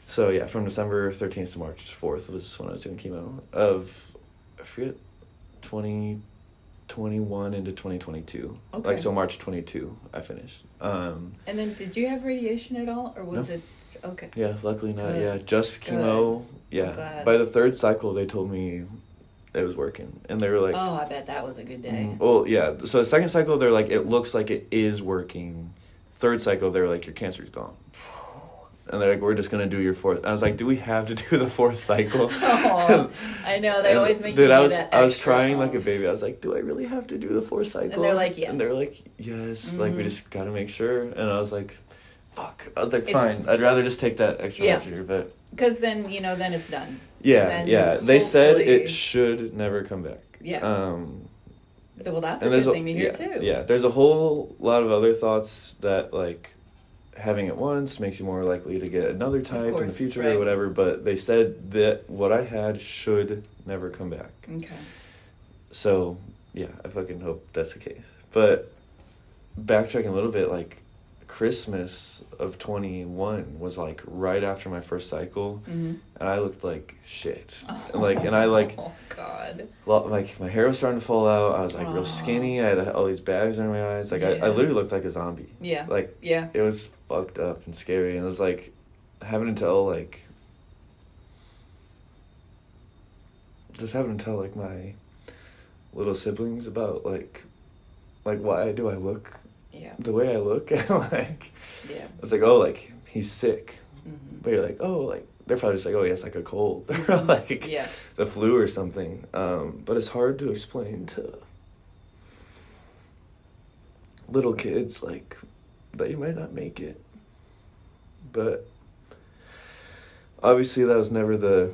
[SPEAKER 1] So from December 13th to March 4th was when I was doing chemo of, I forget, 20, 21 into 2022.
[SPEAKER 2] Okay.
[SPEAKER 1] Like, so March 22, I finished.
[SPEAKER 2] And then did you have radiation at all, or was
[SPEAKER 1] No.
[SPEAKER 2] it okay?
[SPEAKER 1] Yeah, luckily not.
[SPEAKER 2] Good.
[SPEAKER 1] Yeah, just chemo.
[SPEAKER 2] Good.
[SPEAKER 1] Yeah.
[SPEAKER 2] Glad.
[SPEAKER 1] By the third cycle, they told me it was working, and they were like,
[SPEAKER 2] "Oh, I bet that was a good day."
[SPEAKER 1] Well, yeah. So the second cycle, they're like, it looks like it is working. Third cycle, they're like, your cancer's gone. And they're like, we're just gonna do your fourth. And I was like, do we have to do the fourth cycle?
[SPEAKER 2] Oh, I know they always make you
[SPEAKER 1] dude,
[SPEAKER 2] do
[SPEAKER 1] I was
[SPEAKER 2] that
[SPEAKER 1] I was
[SPEAKER 2] extra
[SPEAKER 1] crying like a
[SPEAKER 2] oomph.
[SPEAKER 1] baby. I was like, do I really have to do the fourth cycle?
[SPEAKER 2] And they're like, yes.
[SPEAKER 1] And they're like, yes. Like, we just gotta make sure. And I was like, fuck. I was like,
[SPEAKER 2] It's-
[SPEAKER 1] fine. I'd rather just take that extra
[SPEAKER 2] Yeah.
[SPEAKER 1] measure. But
[SPEAKER 2] Because then then it's done.
[SPEAKER 1] yeah,
[SPEAKER 2] Then
[SPEAKER 1] yeah. They said
[SPEAKER 2] hopefully-
[SPEAKER 1] it should never come back.
[SPEAKER 2] Yeah. Well, that's a
[SPEAKER 1] And
[SPEAKER 2] good
[SPEAKER 1] there's
[SPEAKER 2] thing to hear too.
[SPEAKER 1] Yeah, there's a whole lot of other thoughts that like having it once makes you more likely to get another type in the
[SPEAKER 2] course,
[SPEAKER 1] future
[SPEAKER 2] right.
[SPEAKER 1] or whatever. But they said that what I had should never come back.
[SPEAKER 2] Okay.
[SPEAKER 1] So yeah, I fucking hope that's the case. But backtracking a little bit, like Christmas of 21 was like right after my first cycle, and I looked like shit. And I like.
[SPEAKER 2] Oh God.
[SPEAKER 1] Like my hair was starting to fall out. I was like real
[SPEAKER 2] Aw.
[SPEAKER 1] skinny. I had all these bags under my eyes. Like I
[SPEAKER 2] Yeah.
[SPEAKER 1] literally looked like a zombie.
[SPEAKER 2] Yeah.
[SPEAKER 1] Like
[SPEAKER 2] Yeah.
[SPEAKER 1] it was fucked up and scary. And it was like having to tell like my little siblings about like why do I look
[SPEAKER 2] Yeah.
[SPEAKER 1] the way I look. And like
[SPEAKER 2] Yeah.
[SPEAKER 1] it's like, oh, like he's sick.
[SPEAKER 2] Mm-hmm.
[SPEAKER 1] But you're like, oh, like they're probably just like, oh, he has like a cold or like
[SPEAKER 2] Yeah.
[SPEAKER 1] the flu or something. But it's hard to explain to little kids like that you might not make it. But obviously that was never the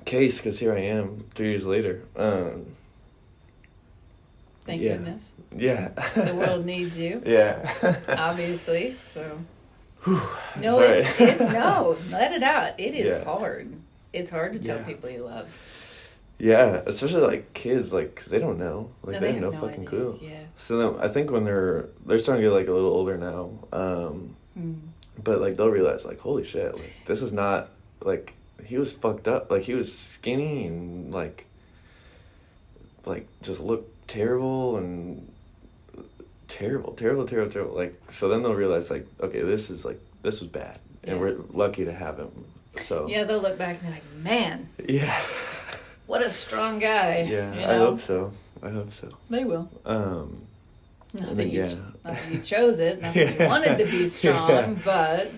[SPEAKER 1] case, because here I am 3 years later.
[SPEAKER 2] Thank
[SPEAKER 1] yeah.
[SPEAKER 2] goodness.
[SPEAKER 1] Yeah.
[SPEAKER 2] The world needs you.
[SPEAKER 1] Yeah.
[SPEAKER 2] Obviously. So.
[SPEAKER 1] Whew.
[SPEAKER 2] No,
[SPEAKER 1] Sorry.
[SPEAKER 2] it's no. Let it out. It is
[SPEAKER 1] Yeah.
[SPEAKER 2] hard. It's hard to tell
[SPEAKER 1] Yeah.
[SPEAKER 2] people you love.
[SPEAKER 1] Yeah, especially like kids, like, because they don't know. Like,
[SPEAKER 2] No,
[SPEAKER 1] they
[SPEAKER 2] they
[SPEAKER 1] have no
[SPEAKER 2] have no
[SPEAKER 1] fucking
[SPEAKER 2] idea.
[SPEAKER 1] clue.
[SPEAKER 2] Yeah.
[SPEAKER 1] So then I think when they're starting to get like a little older now, but like they'll realize like, holy shit, like this is not like, he was fucked up. Like he was skinny and like just looked terrible and terrible. Like, so then they'll realize like, okay, this was bad, and
[SPEAKER 2] Yeah.
[SPEAKER 1] we're lucky to have him. So
[SPEAKER 2] Yeah, they'll look back and be like, man,
[SPEAKER 1] yeah.
[SPEAKER 2] what a strong guy.
[SPEAKER 1] Yeah,
[SPEAKER 2] You
[SPEAKER 1] I
[SPEAKER 2] know?
[SPEAKER 1] hope so.
[SPEAKER 2] They will.
[SPEAKER 1] And
[SPEAKER 2] Not
[SPEAKER 1] then,
[SPEAKER 2] that you chose it. Not that you wanted to be strong,
[SPEAKER 1] Yeah.
[SPEAKER 2] but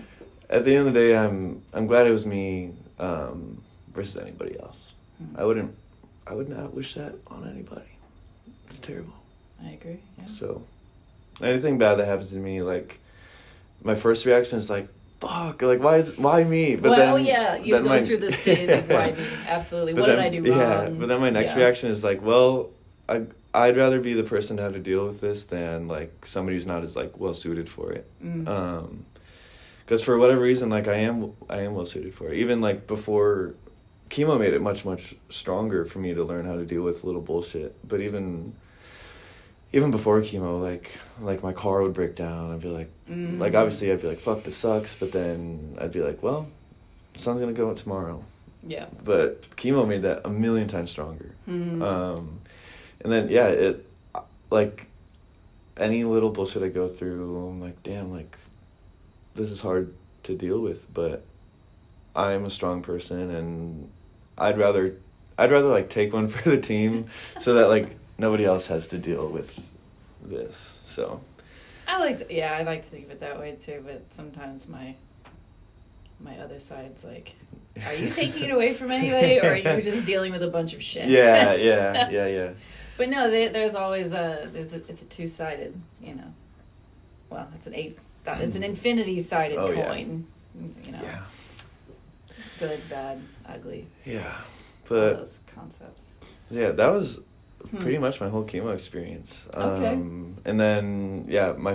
[SPEAKER 1] At the end of the day, I'm glad it was me versus anybody else. I would not wish that on anybody. It's terrible.
[SPEAKER 2] I agree. Yeah.
[SPEAKER 1] So anything bad that happens to me, like my first reaction is like, fuck, like why me? But
[SPEAKER 2] well,
[SPEAKER 1] then
[SPEAKER 2] yeah, you
[SPEAKER 1] then
[SPEAKER 2] go through the stage of why me. Absolutely.
[SPEAKER 1] But
[SPEAKER 2] What
[SPEAKER 1] then,
[SPEAKER 2] did I do wrong?
[SPEAKER 1] Yeah, but then my next
[SPEAKER 2] Yeah.
[SPEAKER 1] reaction is like, well, I'd rather be the person to have to deal with this than like somebody who's not as like well suited for it. Because for whatever reason, like I am well suited for it. Even like before, chemo made it much stronger for me to learn how to deal with little bullshit. But even before chemo, like my car would break down. I'd be like, like obviously I'd be like, fuck, this sucks. But then I'd be like, well, the sun's gonna go out tomorrow.
[SPEAKER 2] Yeah.
[SPEAKER 1] But chemo made that a million times stronger. And then, yeah, it, like, any little bullshit I go through, I'm like, damn, like, this is hard to deal with, but I'm a strong person, and I'd rather, like, take one for the team so that, like, nobody else has to deal with this, so.
[SPEAKER 2] I like to think of it that way, too, but sometimes my other side's like, are you taking it away from anybody, or are you just dealing with a bunch of shit?
[SPEAKER 1] Yeah.
[SPEAKER 2] But no, there's always it's a two-sided, well, it's an infinity-sided coin,
[SPEAKER 1] Yeah.
[SPEAKER 2] good, bad, ugly,
[SPEAKER 1] Yeah,
[SPEAKER 2] all
[SPEAKER 1] but
[SPEAKER 2] those concepts.
[SPEAKER 1] yeah, that was pretty much my whole chemo experience.
[SPEAKER 2] Okay.
[SPEAKER 1] And then, yeah, my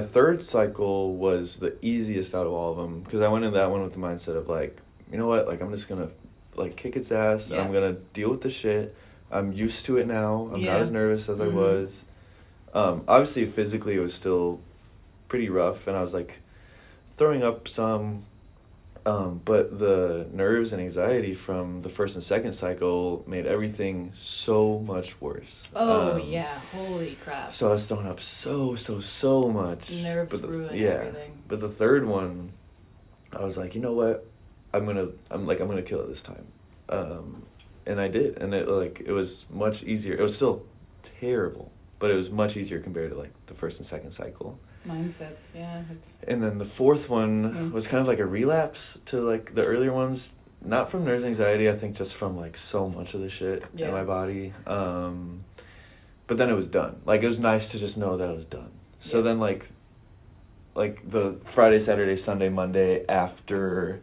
[SPEAKER 1] third cycle was the easiest out of all of them, because I went into that one with the mindset of like, you know what, like I'm just gonna like kick its ass.
[SPEAKER 2] Yeah.
[SPEAKER 1] I'm gonna deal with the shit. I'm used to it now. I'm
[SPEAKER 2] Yeah.
[SPEAKER 1] not as nervous as I was. Obviously physically it was still pretty rough, and I was like throwing up some, But the nerves and anxiety from the first and second cycle made everything so much worse.
[SPEAKER 2] Oh, yeah. Holy crap.
[SPEAKER 1] So I was throwing up so much.
[SPEAKER 2] Nerves ruin everything.
[SPEAKER 1] But the third one, I was like, you know what? I'm gonna kill it this time. And I did. And it was much easier. It was still terrible, but it was much easier compared to, like, the first and second cycle.
[SPEAKER 2] Mindsets, yeah.
[SPEAKER 1] And then the fourth one was kind of like a relapse to, like, the earlier ones. Not from nerves and anxiety, I think just from, like, so much of the shit in my body. But then it was done. Like, it was nice to just know that it was done. So then, like the Friday, Saturday, Sunday, Monday after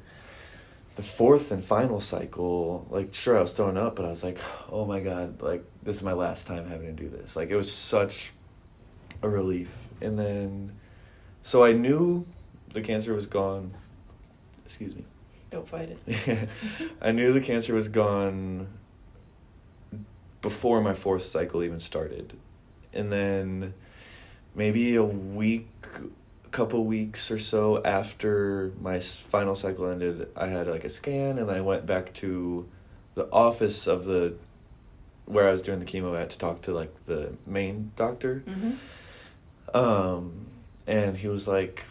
[SPEAKER 1] the fourth and final cycle, like, sure, I was throwing up, but I was like, oh my God, like, this is my last time having to do this. Like, it was such a relief. And then, so I knew the cancer was gone. Excuse me.
[SPEAKER 2] Don't fight it.
[SPEAKER 1] I knew the cancer was gone before my fourth cycle even started. And then maybe a couple weeks or so after my final cycle ended, I had, like, a scan, and I went back to the office of where I was doing the chemo at to talk to, like, the main doctor.
[SPEAKER 2] Mm-hmm.
[SPEAKER 1] And he's like,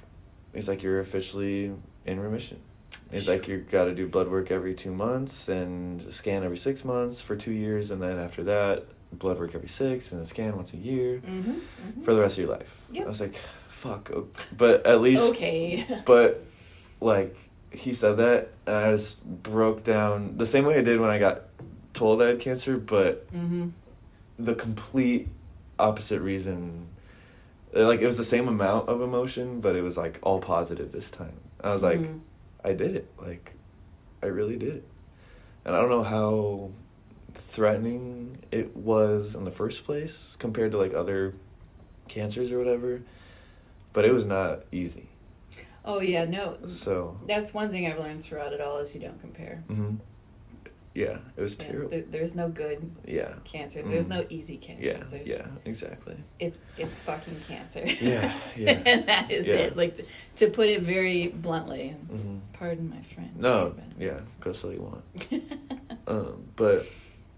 [SPEAKER 1] you're officially in remission. He's like, you got to do blood work every 2 months and a scan every 6 months for 2 years. And then after that, blood work every 6 and a scan once a year for the rest of your life. Yep. I was like, fuck. But at least,
[SPEAKER 2] okay.
[SPEAKER 1] But, like, he said that, and I just broke down the same way I did when I got told I had cancer, but the complete opposite reason. Like, it was the same amount of emotion, but it was, like, all positive this time. I was like, I did it. Like, I really did it. And I don't know how threatening it was in the first place compared to, like, other cancers or whatever, but it was not easy.
[SPEAKER 2] Oh, yeah, no.
[SPEAKER 1] So
[SPEAKER 2] that's one thing I've learned throughout it all is you don't compare.
[SPEAKER 1] Mm-hmm. Yeah, it was terrible.
[SPEAKER 2] There's no good cancers. There's no easy cancers.
[SPEAKER 1] Yeah, exactly.
[SPEAKER 2] It's fucking cancer.
[SPEAKER 1] Yeah.
[SPEAKER 2] And that is it. Like, to put it very bluntly, pardon my French.
[SPEAKER 1] No, yeah, go so you want. But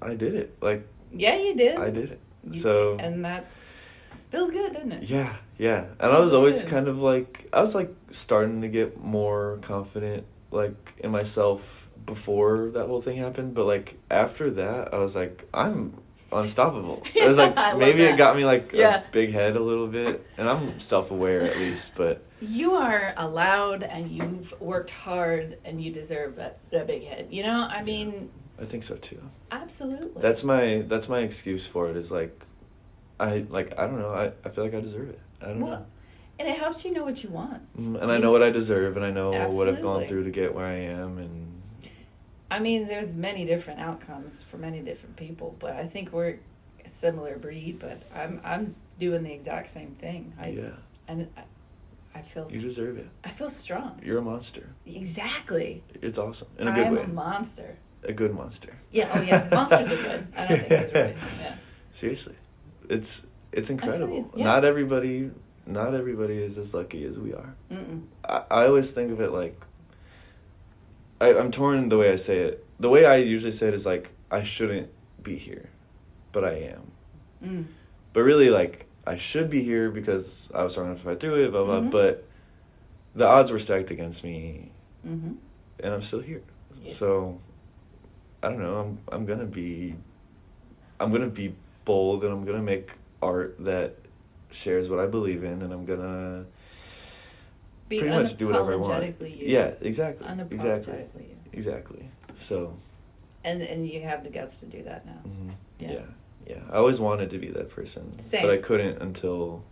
[SPEAKER 1] I did it. Like,
[SPEAKER 2] yeah, you did.
[SPEAKER 1] I did it. So
[SPEAKER 2] and that feels good, doesn't it?
[SPEAKER 1] Yeah. And I was always kind of like, I was, like, starting to get more confident, like, in myself before that whole thing happened, but, like, after that I was like, I'm unstoppable. It was like maybe it got me, like, a big head a little bit, and I'm self-aware at least, but
[SPEAKER 2] you are allowed, and you've worked hard, and you deserve that big head, you know? I mean,
[SPEAKER 1] I think so too.
[SPEAKER 2] Absolutely.
[SPEAKER 1] That's my excuse for it, is like I don't know, I feel like I deserve it. I don't know.
[SPEAKER 2] And it helps you know what you want.
[SPEAKER 1] And I know what I deserve, and I know what I've gone through to get where I am, and
[SPEAKER 2] I mean, there's many different outcomes for many different people, but I think we're a similar breed. But I'm doing the exact same thing. And I feel
[SPEAKER 1] you deserve it.
[SPEAKER 2] I feel strong.
[SPEAKER 1] You're a monster.
[SPEAKER 2] Exactly.
[SPEAKER 1] It's awesome in a good way.
[SPEAKER 2] I'm a monster.
[SPEAKER 1] A good monster.
[SPEAKER 2] Yeah. Oh yeah. Monsters are good. I don't think it's really. Yeah.
[SPEAKER 1] Seriously, it's incredible.
[SPEAKER 2] Yeah.
[SPEAKER 1] Not everybody is as lucky as we are. I always think of it like, I'm torn the way I say it. The way I usually say it is like, I shouldn't be here, but I am. But really, like, I should be here because I was strong enough to fight through it, blah, blah, but the odds were stacked against me, and I'm still here. Yeah. So, I don't know, I'm gonna be bold, and I'm gonna make art that shares what I believe in, and I'm gonna
[SPEAKER 2] be
[SPEAKER 1] pretty much do whatever I want.
[SPEAKER 2] You.
[SPEAKER 1] Yeah, exactly.
[SPEAKER 2] Unapologetically you.
[SPEAKER 1] Exactly. So.
[SPEAKER 2] And you have the guts to do that now.
[SPEAKER 1] Yeah. I always wanted to be that person.
[SPEAKER 2] Same.
[SPEAKER 1] But I couldn't until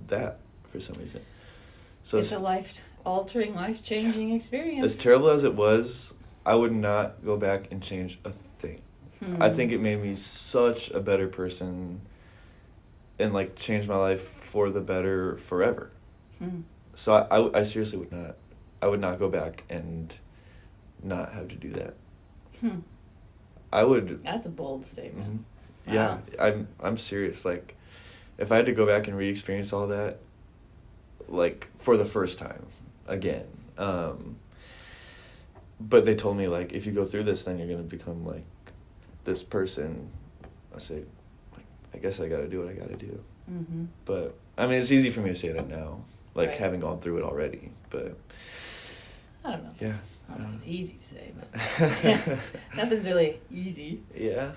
[SPEAKER 1] that, for some reason. So
[SPEAKER 2] it's a life-altering, life-changing experience.
[SPEAKER 1] As terrible as it was, I would not go back and change a thing. I think it made me such a better person, and, like, changed my life for the better forever. So I seriously would not. I would not go back and not have to do that. I would.
[SPEAKER 2] That's a bold statement.
[SPEAKER 1] Wow. Yeah, I'm serious. Like, if I had to go back and re-experience all that, like, for the first time again, but they told me, like, if you go through this, then you're going to become, like, this person. I say, like, I guess I got to do what I got to do.
[SPEAKER 2] Mm-hmm.
[SPEAKER 1] But, I mean, it's easy for me to say that now, like,
[SPEAKER 2] Right.
[SPEAKER 1] having gone through it already. But,
[SPEAKER 2] I don't know.
[SPEAKER 1] yeah.
[SPEAKER 2] I don't know if it's easy to say, but nothing's really easy.
[SPEAKER 1] Yeah.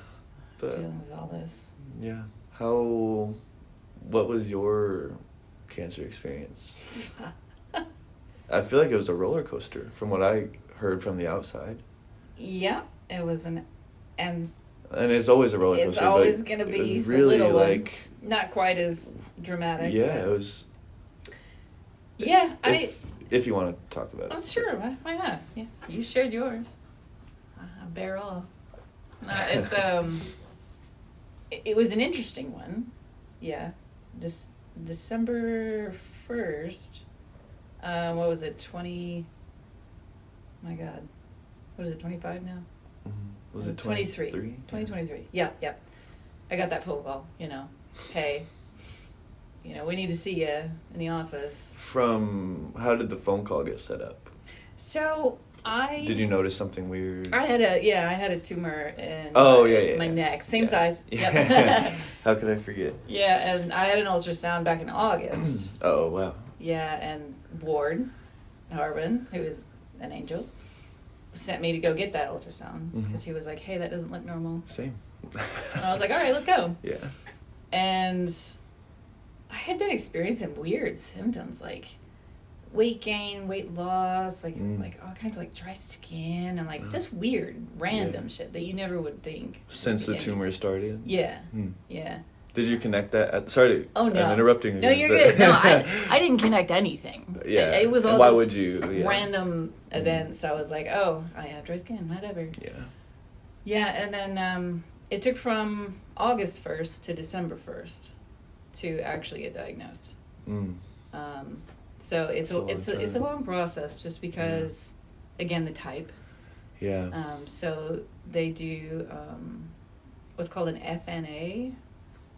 [SPEAKER 1] But,
[SPEAKER 2] Dealing with all this.
[SPEAKER 1] yeah. What was your cancer experience? I feel like it was a roller coaster from what I heard from the outside.
[SPEAKER 2] Yeah, it was and
[SPEAKER 1] it's always a roller coaster.
[SPEAKER 2] it's always going to be
[SPEAKER 1] really
[SPEAKER 2] a little
[SPEAKER 1] like
[SPEAKER 2] one. Not quite as dramatic.
[SPEAKER 1] Yeah, it was.
[SPEAKER 2] Yeah,
[SPEAKER 1] if you want to talk about it.
[SPEAKER 2] I'm sure. Why not? Yeah, you shared yours. I'll bear all. No, it's it was an interesting one. Yeah, December 1st. What was it? 20. My God, what is it? 25 now.
[SPEAKER 1] Mm-hmm. Was it
[SPEAKER 2] 23? 2023. Yeah. I got that phone call. Hey, we need to see you in the office.
[SPEAKER 1] How did the phone call get set up?
[SPEAKER 2] So
[SPEAKER 1] Did you notice something weird?
[SPEAKER 2] I had a tumor in my neck, same size.
[SPEAKER 1] Yeah.
[SPEAKER 2] Yep.
[SPEAKER 1] How could I forget?
[SPEAKER 2] Yeah, and I had an ultrasound back in August.
[SPEAKER 1] Oh wow.
[SPEAKER 2] Yeah, and Ward Harbin, who is an angel, sent me to go get that ultrasound because he was like, "Hey, that doesn't look normal."
[SPEAKER 1] Same.
[SPEAKER 2] And I was like, "All right, let's go."
[SPEAKER 1] Yeah.
[SPEAKER 2] And I had been experiencing weird symptoms like weight gain, weight loss, like all kinds of like dry skin and like just weird, random shit that you never would think.
[SPEAKER 1] Since the tumor started?
[SPEAKER 2] Yeah.
[SPEAKER 1] Hmm.
[SPEAKER 2] Yeah.
[SPEAKER 1] Did you connect that? Sorry,
[SPEAKER 2] oh, no.
[SPEAKER 1] I'm interrupting
[SPEAKER 2] No,
[SPEAKER 1] again,
[SPEAKER 2] you're
[SPEAKER 1] but...
[SPEAKER 2] good. No, I didn't connect anything.
[SPEAKER 1] Yeah.
[SPEAKER 2] It was all
[SPEAKER 1] why would you?
[SPEAKER 2] random events. I was like, oh, I have dry skin, whatever.
[SPEAKER 1] Yeah.
[SPEAKER 2] Yeah, and then it took from August 1st to December 1st to actually get diagnosed. So it's a long process just because, again, the type.
[SPEAKER 1] Yeah.
[SPEAKER 2] So they do what's called an FNA,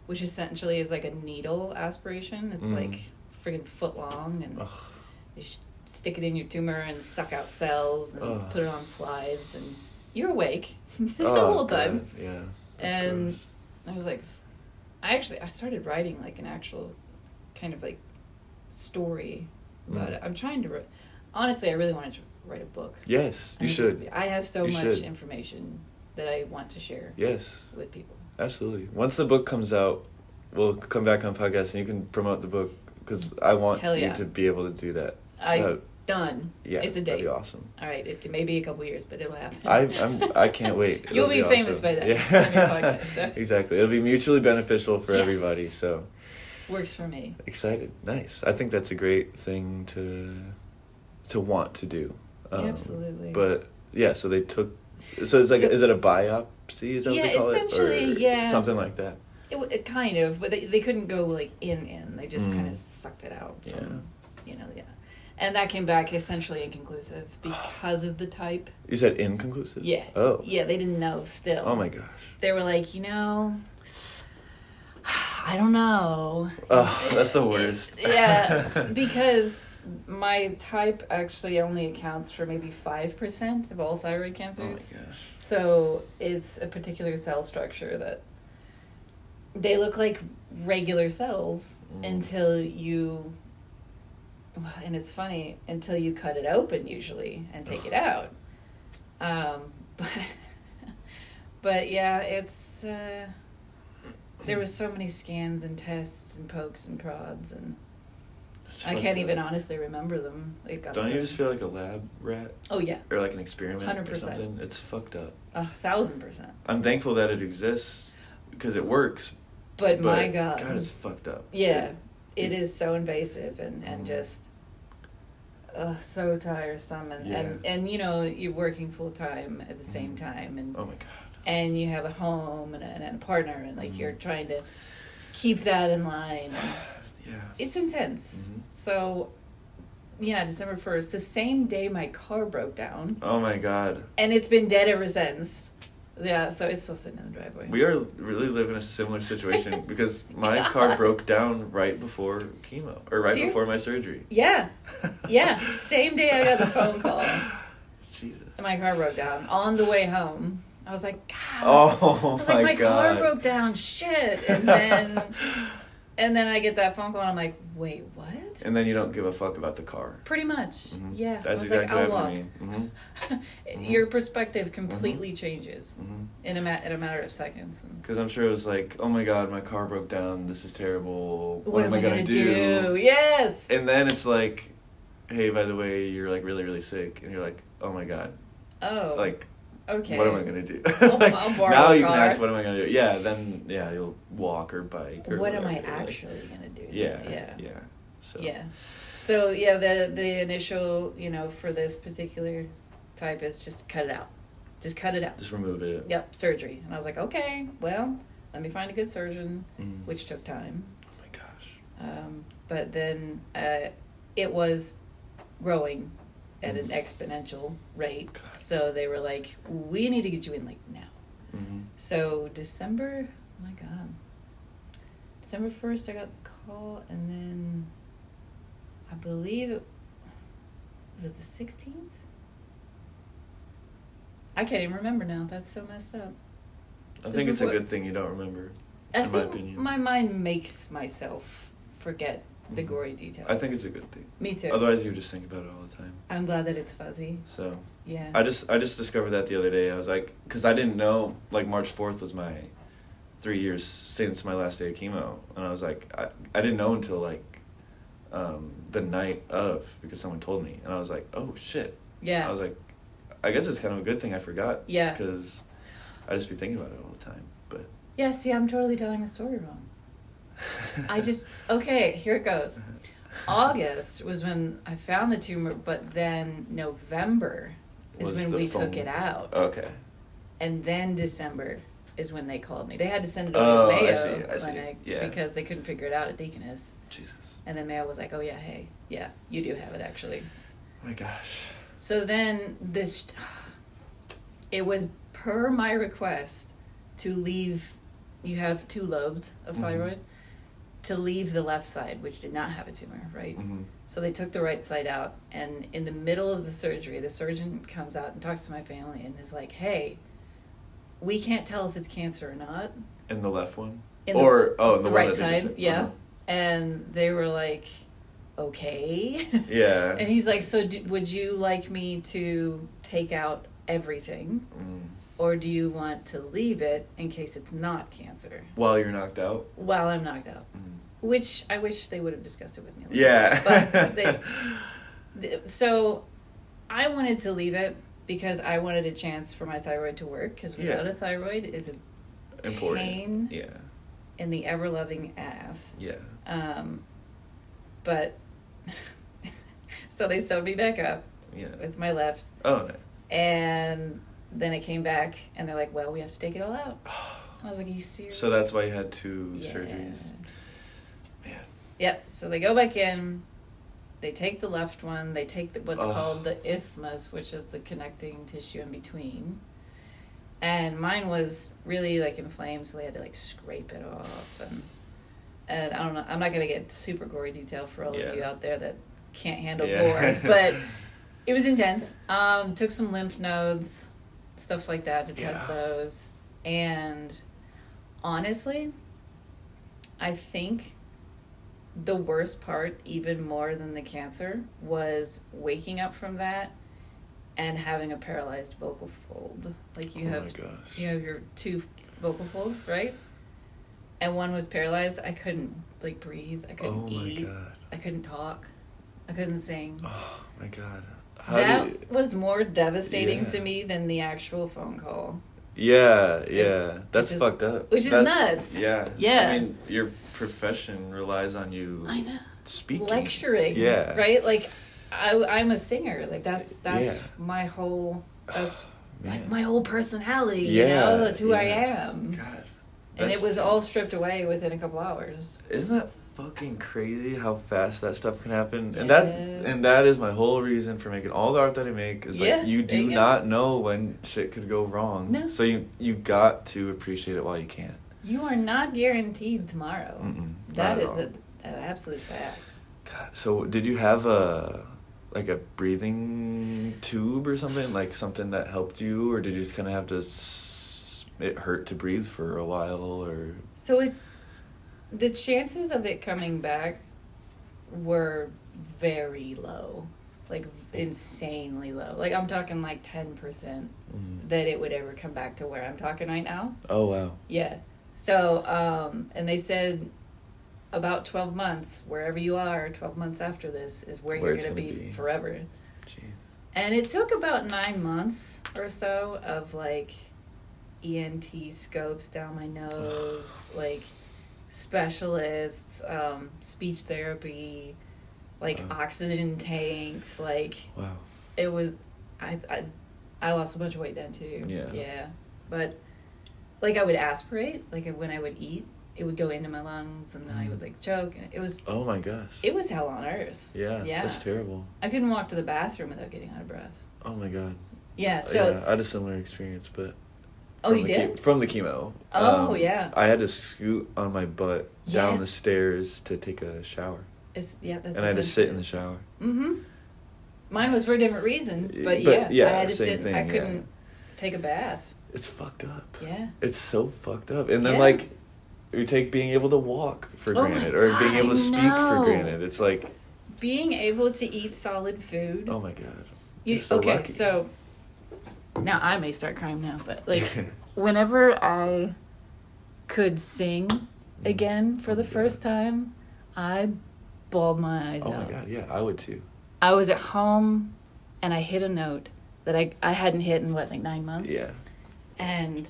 [SPEAKER 2] which essentially is like a needle aspiration. It's like friggin' foot long, and you stick it in your tumor and suck out cells and put it on slides, and you're awake the whole time.
[SPEAKER 1] Yeah.
[SPEAKER 2] And
[SPEAKER 1] gross.
[SPEAKER 2] I was like, I started writing like an actual kind of like story about it. I'm trying to honestly, I really wanted to write a book.
[SPEAKER 1] Yes, you should.
[SPEAKER 2] I have so much information that I want to share.
[SPEAKER 1] Yes.
[SPEAKER 2] With people.
[SPEAKER 1] Absolutely. Once the book comes out, we'll come back on podcast and you can promote the book because I want you to be able to do that.
[SPEAKER 2] Done.
[SPEAKER 1] Yeah,
[SPEAKER 2] it's a date.
[SPEAKER 1] That'd be awesome.
[SPEAKER 2] All right, it may be a couple years, but it'll happen.
[SPEAKER 1] I can't wait.
[SPEAKER 2] You'll be famous by then.
[SPEAKER 1] Yeah.
[SPEAKER 2] On your podcast, so.
[SPEAKER 1] Exactly. It'll be mutually beneficial for everybody. So.
[SPEAKER 2] Works for me.
[SPEAKER 1] Excited. Nice. I think that's a great thing to want to do.
[SPEAKER 2] Absolutely.
[SPEAKER 1] But yeah, so they took. So it's like, is it a biopsy? Is that what they call it?
[SPEAKER 2] Essentially,
[SPEAKER 1] or something like that.
[SPEAKER 2] It kind of, but they couldn't go like in. They just kind of sucked it out. From, and that came back essentially inconclusive because of the type.
[SPEAKER 1] You said inconclusive?
[SPEAKER 2] Yeah.
[SPEAKER 1] Oh.
[SPEAKER 2] Yeah, they didn't know still.
[SPEAKER 1] Oh my gosh.
[SPEAKER 2] They were like, I don't know.
[SPEAKER 1] Oh, that's the worst.
[SPEAKER 2] Yeah, because my type actually only accounts for maybe 5% of all thyroid cancers.
[SPEAKER 1] Oh my gosh.
[SPEAKER 2] So it's a particular cell structure that they look like regular cells until you, and it's funny, until you cut it open usually and take it out. But yeah, it's, there was so many scans and tests and pokes and prods, and I can't even honestly remember them.
[SPEAKER 1] Don't you just feel like a lab rat?
[SPEAKER 2] Oh yeah.
[SPEAKER 1] Or like an experiment
[SPEAKER 2] 100%.
[SPEAKER 1] or something? It's fucked up.
[SPEAKER 2] 1,000%.
[SPEAKER 1] I'm thankful that it exists because it works.
[SPEAKER 2] But my God.
[SPEAKER 1] God, it's fucked up.
[SPEAKER 2] Yeah. It is so invasive and just so tiresome. And you're working full time at the same time. And
[SPEAKER 1] oh my God.
[SPEAKER 2] And you have a home and a partner, and like you're trying to keep that in line.
[SPEAKER 1] Yeah.
[SPEAKER 2] It's intense. So, December 1st, the same day my car broke down.
[SPEAKER 1] Oh my God.
[SPEAKER 2] And it's been dead ever since. Yeah, so it's still sitting in the driveway.
[SPEAKER 1] We are really living a similar situation because my car broke down right before chemo, or right before my surgery.
[SPEAKER 2] Yeah. Yeah. Same day I got the phone call.
[SPEAKER 1] Jesus.
[SPEAKER 2] And my car broke down on the way home. I was like, God.
[SPEAKER 1] Oh,
[SPEAKER 2] I was like, my
[SPEAKER 1] God.
[SPEAKER 2] car broke down. Shit. And then I get that phone call and I'm like, wait, what?
[SPEAKER 1] And then you don't give a fuck about the car.
[SPEAKER 2] Pretty much.
[SPEAKER 1] Mm-hmm.
[SPEAKER 2] Yeah.
[SPEAKER 1] That's
[SPEAKER 2] I was
[SPEAKER 1] exactly
[SPEAKER 2] like,
[SPEAKER 1] what
[SPEAKER 2] I'll
[SPEAKER 1] I
[SPEAKER 2] walk.
[SPEAKER 1] mean. Mm-hmm.
[SPEAKER 2] Your perspective completely changes
[SPEAKER 1] Mm-hmm.
[SPEAKER 2] in a matter of seconds.
[SPEAKER 1] Because I'm sure it was like, oh my God, my car broke down. This is terrible. What am I
[SPEAKER 2] gonna
[SPEAKER 1] going to do?
[SPEAKER 2] Yes.
[SPEAKER 1] And then it's like, hey, by the way, you're like really, really sick. And you're like, oh my God.
[SPEAKER 2] Oh.
[SPEAKER 1] Like,
[SPEAKER 2] okay.
[SPEAKER 1] what am I going to do?
[SPEAKER 2] I'll borrow
[SPEAKER 1] now
[SPEAKER 2] a
[SPEAKER 1] you
[SPEAKER 2] car.
[SPEAKER 1] can ask, what am I going to do? Yeah, then, you'll walk or bike or
[SPEAKER 2] what am I
[SPEAKER 1] whatever,
[SPEAKER 2] actually going to do?
[SPEAKER 1] Yeah. So.
[SPEAKER 2] Yeah. So, yeah, the initial, for this particular type is just cut it out. Just cut it out.
[SPEAKER 1] Just remove it.
[SPEAKER 2] Yep, surgery. And I was like, okay, well, let me find a good surgeon,
[SPEAKER 1] Mm.
[SPEAKER 2] which took time.
[SPEAKER 1] Oh my gosh.
[SPEAKER 2] But then it was growing at an exponential rate.
[SPEAKER 1] God.
[SPEAKER 2] So they were like, we need to get you in like now.
[SPEAKER 1] Mm-hmm.
[SPEAKER 2] So December 1st, I got the call, and then I believe was it the 16th? I can't even remember now. That's so messed up.
[SPEAKER 1] I think it's a
[SPEAKER 2] before-
[SPEAKER 1] good thing you don't remember,
[SPEAKER 2] I
[SPEAKER 1] in my
[SPEAKER 2] think
[SPEAKER 1] opinion.
[SPEAKER 2] my mind makes myself forget the gory details.
[SPEAKER 1] I think it's a good thing.
[SPEAKER 2] Me too.
[SPEAKER 1] Otherwise, you just think about it all the time.
[SPEAKER 2] I'm glad that it's fuzzy.
[SPEAKER 1] So
[SPEAKER 2] Yeah.
[SPEAKER 1] I just discovered that the other day. I was like, because I didn't know, like, March 4th was my 3 years since my last day of chemo, and I was like, I didn't know until like the night of, because someone told me, and I was like, oh shit.
[SPEAKER 2] Yeah.
[SPEAKER 1] I was like, I guess it's kind of a good thing I forgot.
[SPEAKER 2] Yeah.
[SPEAKER 1] Because I just be thinking about it all the time. But
[SPEAKER 2] Yeah, see, I'm totally telling the story wrong. Okay, here it goes. August was when I found the tumor, but then November is
[SPEAKER 1] Was
[SPEAKER 2] when
[SPEAKER 1] the
[SPEAKER 2] we
[SPEAKER 1] phone-
[SPEAKER 2] took it out.
[SPEAKER 1] Okay.
[SPEAKER 2] And then December is when they called me. They had to send it
[SPEAKER 1] Oh,
[SPEAKER 2] to Mayo
[SPEAKER 1] I see.
[SPEAKER 2] Clinic
[SPEAKER 1] Yeah.
[SPEAKER 2] because they couldn't figure it out at Deaconess.
[SPEAKER 1] Jesus.
[SPEAKER 2] And then Mayo was like, oh, yeah, hey, yeah, you do have it, actually.
[SPEAKER 1] Oh my gosh.
[SPEAKER 2] So then it was per my request to leave, you have 2 lobes of thyroid, to leave the left side, which did not have a tumor, right?
[SPEAKER 1] Mm-hmm.
[SPEAKER 2] So they took the right side out, and in the middle of the surgery, the surgeon comes out and talks to my family and is like, hey, we can't tell if it's cancer or not.
[SPEAKER 1] In the left one?
[SPEAKER 2] In
[SPEAKER 1] the one
[SPEAKER 2] right
[SPEAKER 1] that they
[SPEAKER 2] side,
[SPEAKER 1] just,
[SPEAKER 2] yeah.
[SPEAKER 1] uh-huh.
[SPEAKER 2] And they were like, okay.
[SPEAKER 1] Yeah.
[SPEAKER 2] And he's like, so would you like me to take out everything?
[SPEAKER 1] Mm.
[SPEAKER 2] Or do you want to leave it in case it's not cancer?
[SPEAKER 1] While you're knocked out?
[SPEAKER 2] While I'm knocked out.
[SPEAKER 1] Mm.
[SPEAKER 2] Which I wish they would have discussed it with me.
[SPEAKER 1] Yeah.
[SPEAKER 2] But so I wanted to leave it because I wanted a chance for my thyroid to work, because without a thyroid is a
[SPEAKER 1] Important.
[SPEAKER 2] pain
[SPEAKER 1] Yeah.
[SPEAKER 2] in the ever-loving ass.
[SPEAKER 1] Yeah.
[SPEAKER 2] But so they sewed me back up
[SPEAKER 1] Yeah.
[SPEAKER 2] with my left,
[SPEAKER 1] Oh, no.
[SPEAKER 2] and then it came back, and they're like, well, we have to take it all out. And I was like, are you serious?
[SPEAKER 1] So that's why you had 2
[SPEAKER 2] Yeah.
[SPEAKER 1] surgeries. Man.
[SPEAKER 2] Yep. So they go back in. They take the left one. They take what's called the isthmus, which is the connecting tissue in between. And mine was really like inflamed, so they had to like scrape it off. And I don't know. I'm not gonna get super gory detail for all of you out there that can't handle gore, but it was intense. Took some lymph nodes, stuff like that to test those. And honestly, I think the worst part, even more than the cancer, was waking up from that and having a paralyzed vocal fold. Like you have your 2 vocal folds, right? And one was paralyzed. I couldn't like breathe. I couldn't eat.
[SPEAKER 1] God.
[SPEAKER 2] I couldn't talk. I couldn't sing.
[SPEAKER 1] Oh my God.
[SPEAKER 2] That was more devastating to me than the actual phone call.
[SPEAKER 1] Yeah. That's fucked up.
[SPEAKER 2] Which is nuts.
[SPEAKER 1] Yeah.
[SPEAKER 2] Yeah.
[SPEAKER 1] I mean, your profession relies on you
[SPEAKER 2] I know.
[SPEAKER 1] speaking.
[SPEAKER 2] Lecturing.
[SPEAKER 1] Yeah.
[SPEAKER 2] Right? Like, I'm a singer. Like, that's my whole, that's like my whole personality, you know? That's who I am.
[SPEAKER 1] God.
[SPEAKER 2] And it was all stripped away within a couple hours.
[SPEAKER 1] Isn't that fucking crazy how fast that stuff can happen? And
[SPEAKER 2] Yeah.
[SPEAKER 1] that is my whole reason for making all the art that I make, is like you do not know when shit could go wrong.
[SPEAKER 2] No.
[SPEAKER 1] So you got to appreciate it while you can.
[SPEAKER 2] You are not guaranteed tomorrow.
[SPEAKER 1] Mm-mm,
[SPEAKER 2] That
[SPEAKER 1] not at
[SPEAKER 2] is
[SPEAKER 1] all.
[SPEAKER 2] an absolute fact.
[SPEAKER 1] God. So did you have a like a breathing tube or something, like something that helped you, or did you just kind of have to it hurt to breathe for a while, or?
[SPEAKER 2] So the chances of it coming back were very low, like insanely low. Like I'm talking like 10% that it would ever come back to where I'm talking right now.
[SPEAKER 1] Oh wow.
[SPEAKER 2] Yeah. So and they said about 12 months, wherever you are, 12 months after this is where you're going to be forever.
[SPEAKER 1] Jeez. And
[SPEAKER 2] it took about 9 months or so of like ENT scopes down my nose, like specialists, speech therapy, like oxygen tanks, like
[SPEAKER 1] wow.
[SPEAKER 2] It was I lost a bunch of weight then too. Yeah. But like I would aspirate, like when I would eat, it would go into my lungs and then I would like choke, and it was,
[SPEAKER 1] oh my gosh,
[SPEAKER 2] it was hell on earth.
[SPEAKER 1] Yeah. That's terrible.
[SPEAKER 2] I couldn't walk to the bathroom without getting out of breath.
[SPEAKER 1] Oh my god.
[SPEAKER 2] Yeah. So
[SPEAKER 1] yeah, I had a similar experience, but
[SPEAKER 2] you did?
[SPEAKER 1] From the chemo.
[SPEAKER 2] Yeah.
[SPEAKER 1] I had to scoot on my butt down the stairs to take a shower.
[SPEAKER 2] That's
[SPEAKER 1] and I had to sit in the shower.
[SPEAKER 2] Mine was for a different reason, but I had to sit.
[SPEAKER 1] Thing,
[SPEAKER 2] I couldn't take a bath.
[SPEAKER 1] It's fucked up.
[SPEAKER 2] Yeah.
[SPEAKER 1] It's so fucked up. And then like you take being able to walk for granted, or being able to speak for granted. It's like
[SPEAKER 2] being able to eat solid food.
[SPEAKER 1] Oh my god.
[SPEAKER 2] Okay, so now I may start crying now, but like whenever I could sing again for the first time, I bawled my eyes out.
[SPEAKER 1] Oh my god, yeah, I would too.
[SPEAKER 2] I was at home and I hit a note that I hadn't hit in like 9 months.
[SPEAKER 1] Yeah.
[SPEAKER 2] And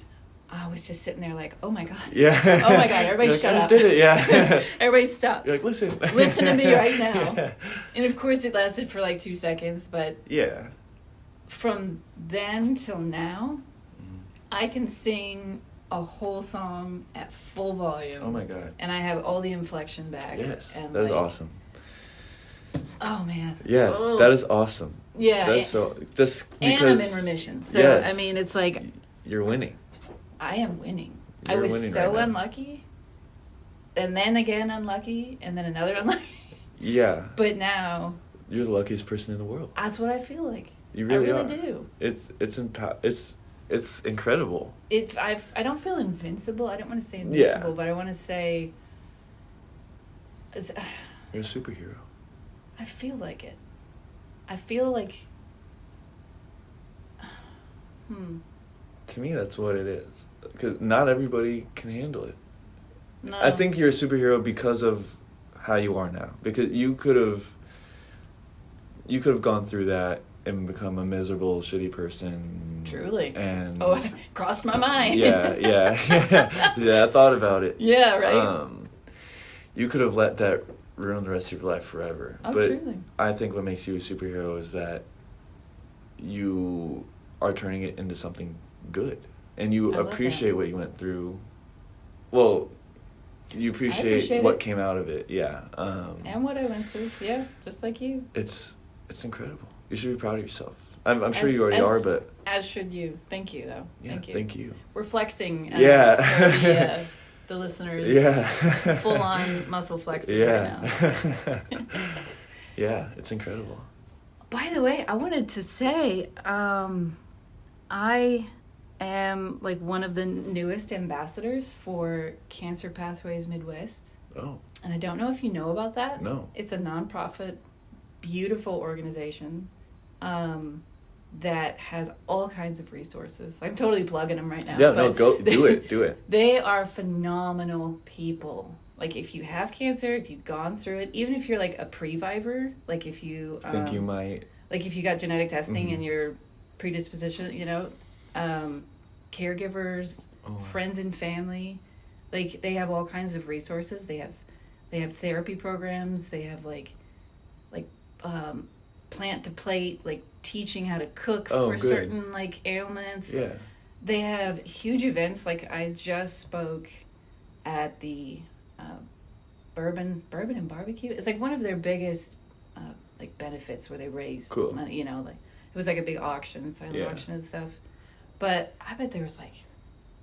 [SPEAKER 2] I was just sitting there like, oh my god.
[SPEAKER 1] Yeah.
[SPEAKER 2] Oh my god, everybody shut up.
[SPEAKER 1] I just did it, yeah.
[SPEAKER 2] Everybody stop.
[SPEAKER 1] You're like, listen.
[SPEAKER 2] Listen to me right now. Yeah. And of course it lasted for like 2 seconds, but
[SPEAKER 1] yeah.
[SPEAKER 2] From then till now, I can sing a whole song at full volume.
[SPEAKER 1] Oh my god.
[SPEAKER 2] And I have all the inflection back.
[SPEAKER 1] Yes.
[SPEAKER 2] And
[SPEAKER 1] that is awesome.
[SPEAKER 2] Oh man.
[SPEAKER 1] Yeah, that is awesome.
[SPEAKER 2] Yeah.
[SPEAKER 1] That's so just because.
[SPEAKER 2] And I'm in remission. So I mean, it's like
[SPEAKER 1] you're winning.
[SPEAKER 2] I am winning. I was so unlucky. And then again unlucky, and then another unlucky.
[SPEAKER 1] Yeah.
[SPEAKER 2] But now
[SPEAKER 1] you're the luckiest person in the world.
[SPEAKER 2] That's what I feel like.
[SPEAKER 1] You really
[SPEAKER 2] I
[SPEAKER 1] are.
[SPEAKER 2] really do.
[SPEAKER 1] It's incredible.
[SPEAKER 2] I don't feel invincible. I don't want to say invincible, but I want to say
[SPEAKER 1] you're a superhero.
[SPEAKER 2] I feel like it. I feel like
[SPEAKER 1] To me, that's what it is. Because not everybody can handle it.
[SPEAKER 2] No.
[SPEAKER 1] I think you're a superhero because of how you are now. Because you could have gone through that and become a miserable, shitty person.
[SPEAKER 2] Truly.
[SPEAKER 1] And
[SPEAKER 2] it crossed my mind.
[SPEAKER 1] Yeah, I thought about it.
[SPEAKER 2] Yeah, right.
[SPEAKER 1] You could have let that ruin the rest of your life forever.
[SPEAKER 2] Oh,
[SPEAKER 1] but
[SPEAKER 2] truly.
[SPEAKER 1] I think what makes you a superhero is that you are turning it into something good. And you appreciate what you went through. Well, you appreciate what came out of it, yeah.
[SPEAKER 2] And what I went through, yeah, just like you.
[SPEAKER 1] It's incredible. You should be proud of yourself. I'm sure you already are, but...
[SPEAKER 2] As should you. Thank you, though.
[SPEAKER 1] Yeah, thank you.
[SPEAKER 2] We're flexing for the listeners.
[SPEAKER 1] Yeah.
[SPEAKER 2] Full-on muscle flexing right now.
[SPEAKER 1] Yeah, it's incredible.
[SPEAKER 2] By the way, I wanted to say, I am like one of the newest ambassadors for Cancer Pathways Midwest.
[SPEAKER 1] Oh.
[SPEAKER 2] And I don't know if you know about that.
[SPEAKER 1] No.
[SPEAKER 2] It's a nonprofit, beautiful organization that has all kinds of resources. I'm totally plugging them right now.
[SPEAKER 1] Yeah, no, go do it.
[SPEAKER 2] They are phenomenal people. Like if you have cancer, if you've gone through it, even if you're like a previvor, like if you
[SPEAKER 1] think you might,
[SPEAKER 2] like if you got genetic testing and your predisposition, caregivers, friends and family, like they have all kinds of resources. They have therapy programs. They have like plant to plate, like teaching how to cook for certain like ailments.
[SPEAKER 1] Yeah.
[SPEAKER 2] They have huge events. Like I just spoke at the Bourbon and Barbecue. It's like one of their biggest like benefits where they raise money. Like it was like a big auction, silent auction and stuff. But I bet there was like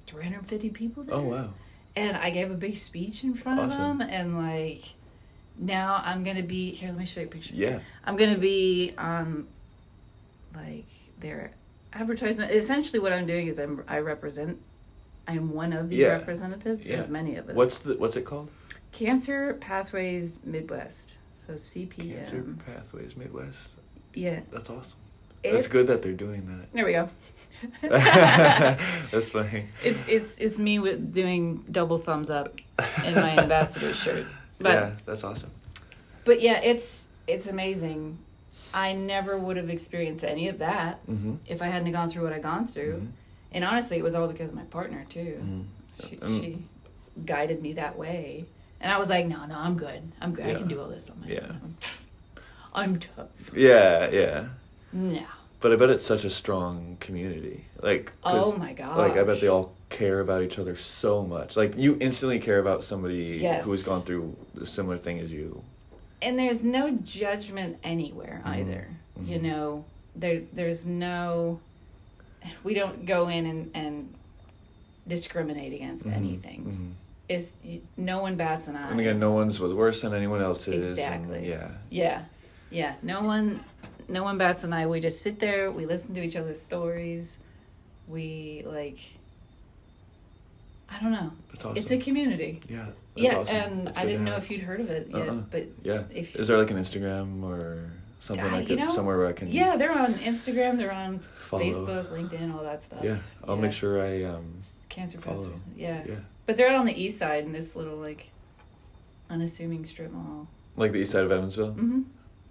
[SPEAKER 2] 350 people there.
[SPEAKER 1] Oh wow!
[SPEAKER 2] And I gave a big speech in front of them, and like now I'm going to be, here, let me show you a picture.
[SPEAKER 1] Yeah.
[SPEAKER 2] I'm going to be on, like, their advertisement. Essentially what I'm doing is I'm one of the representatives.
[SPEAKER 1] Yeah.
[SPEAKER 2] There's many of us.
[SPEAKER 1] What's it called?
[SPEAKER 2] Cancer Pathways Midwest. So CPM.
[SPEAKER 1] Cancer Pathways Midwest.
[SPEAKER 2] Yeah.
[SPEAKER 1] That's awesome. It's good that they're doing that.
[SPEAKER 2] There we go.
[SPEAKER 1] That's funny.
[SPEAKER 2] It's me with doing double thumbs up in my ambassador shirt. But,
[SPEAKER 1] yeah, that's awesome.
[SPEAKER 2] But yeah, it's amazing. I never would have experienced any of that if I hadn't gone through what I've gone through. And honestly, it was all because of my partner too. She guided me that way. And I was like, no, I'm good. Yeah. I can do all this on my own. I'm tough.
[SPEAKER 1] Yeah.
[SPEAKER 2] No.
[SPEAKER 1] But I bet it's such a strong community. Like,
[SPEAKER 2] oh my god.
[SPEAKER 1] Like, I bet they all care about each other so much. Like, you instantly care about somebody who has gone through a similar thing as you.
[SPEAKER 2] And there's no judgment anywhere either. You know, there's no, we don't go in and discriminate against anything. It's no one bats an eye.
[SPEAKER 1] And again, no one's was worse than anyone else's.
[SPEAKER 2] Exactly.
[SPEAKER 1] And,
[SPEAKER 2] yeah. No one bats an eye. We just sit there. We listen to each other's stories. We I don't know.
[SPEAKER 1] That's awesome.
[SPEAKER 2] It's a community.
[SPEAKER 1] Yeah.
[SPEAKER 2] Yeah,
[SPEAKER 1] awesome.
[SPEAKER 2] and I didn't know if you'd heard of it yet, but
[SPEAKER 1] yeah. Is there like an Instagram or something like it? Somewhere where I can?
[SPEAKER 2] Yeah, they're on Instagram. They're on
[SPEAKER 1] follow.
[SPEAKER 2] Facebook, LinkedIn, all that stuff.
[SPEAKER 1] Yeah, I'll make sure I
[SPEAKER 2] Cancer
[SPEAKER 1] follow.
[SPEAKER 2] Pathways. Yeah. But they're out on the east side in this little unassuming strip mall.
[SPEAKER 1] Like the east side of Evansville.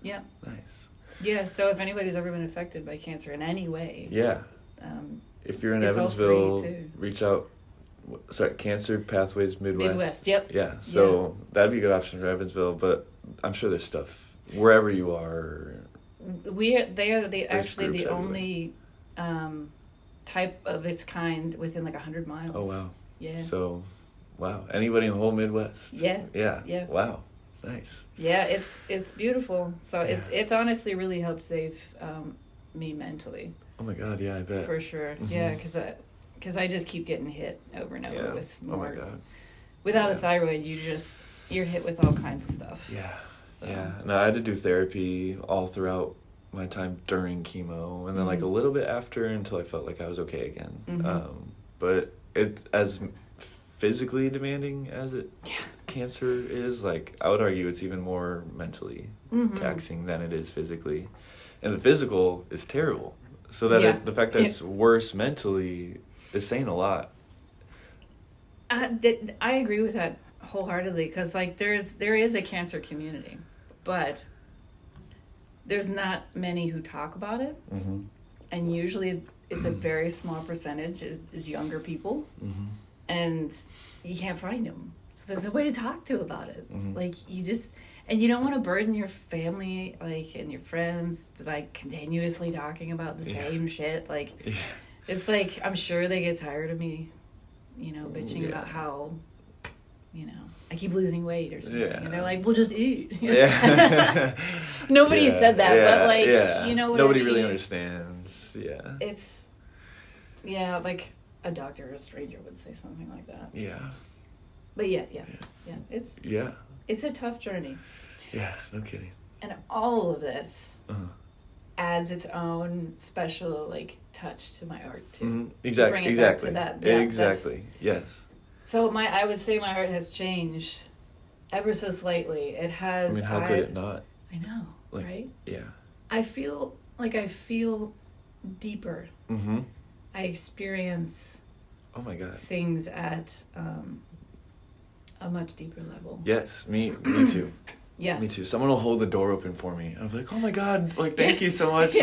[SPEAKER 2] Yeah.
[SPEAKER 1] Nice.
[SPEAKER 2] Yeah. So if anybody's ever been affected by cancer in any way.
[SPEAKER 1] Yeah. If you're in Evansville, reach out. Sorry, Cancer Pathways Midwest.
[SPEAKER 2] Midwest, yep.
[SPEAKER 1] Yeah, so that'd be a good option for Evansville, but I'm sure there's stuff wherever you are.
[SPEAKER 2] They are the only type of its kind within 100 miles.
[SPEAKER 1] Oh wow.
[SPEAKER 2] Yeah.
[SPEAKER 1] So, wow, anybody in the whole Midwest.
[SPEAKER 2] Yeah.
[SPEAKER 1] Yeah. Wow, nice.
[SPEAKER 2] Yeah, it's beautiful. So it's honestly really helped save me mentally.
[SPEAKER 1] Oh my God, yeah, I bet.
[SPEAKER 2] For sure, yeah, because I just keep getting hit over and over with more.
[SPEAKER 1] Oh my God.
[SPEAKER 2] Without a thyroid, you're hit with all kinds of stuff.
[SPEAKER 1] Yeah.
[SPEAKER 2] So.
[SPEAKER 1] Yeah. No, I had to do therapy all throughout my time during chemo, and then a little bit after until I felt like I was okay again. But it's as physically demanding as cancer is. I would argue it's even more mentally taxing than it is physically, and the physical is terrible. So that the fact that it's worse mentally is saying a lot.
[SPEAKER 2] I agree with that wholeheartedly, because there is a cancer community, but there's not many who talk about it, and usually it's a very small percentage is younger people, and you can't find them, so there's no way to talk to about it. And you don't want to burden your family, and your friends by continuously talking about the same shit. It's I'm sure they get tired of me, bitching about how, I keep losing weight or something. And they're like, we'll just eat. Nobody said that, but
[SPEAKER 1] nobody really understands. Yeah.
[SPEAKER 2] It's, a doctor or a stranger would say something like that.
[SPEAKER 1] Yeah.
[SPEAKER 2] But it's a tough journey.
[SPEAKER 1] Yeah, no kidding.
[SPEAKER 2] And all of this adds its own special touch to my art too.
[SPEAKER 1] Exactly.
[SPEAKER 2] Bring it back to that. Yeah,
[SPEAKER 1] exactly. Yes.
[SPEAKER 2] So I would say my art has changed ever so slightly. It has.
[SPEAKER 1] I mean, how could it not?
[SPEAKER 2] I know, right?
[SPEAKER 1] Yeah.
[SPEAKER 2] I feel deeper. I experience.
[SPEAKER 1] Oh my God.
[SPEAKER 2] Things at a much deeper level.
[SPEAKER 1] Yes, me too.
[SPEAKER 2] Yeah.
[SPEAKER 1] Me too. Someone will hold the door open for me. I'm like, oh my God, thank you so much.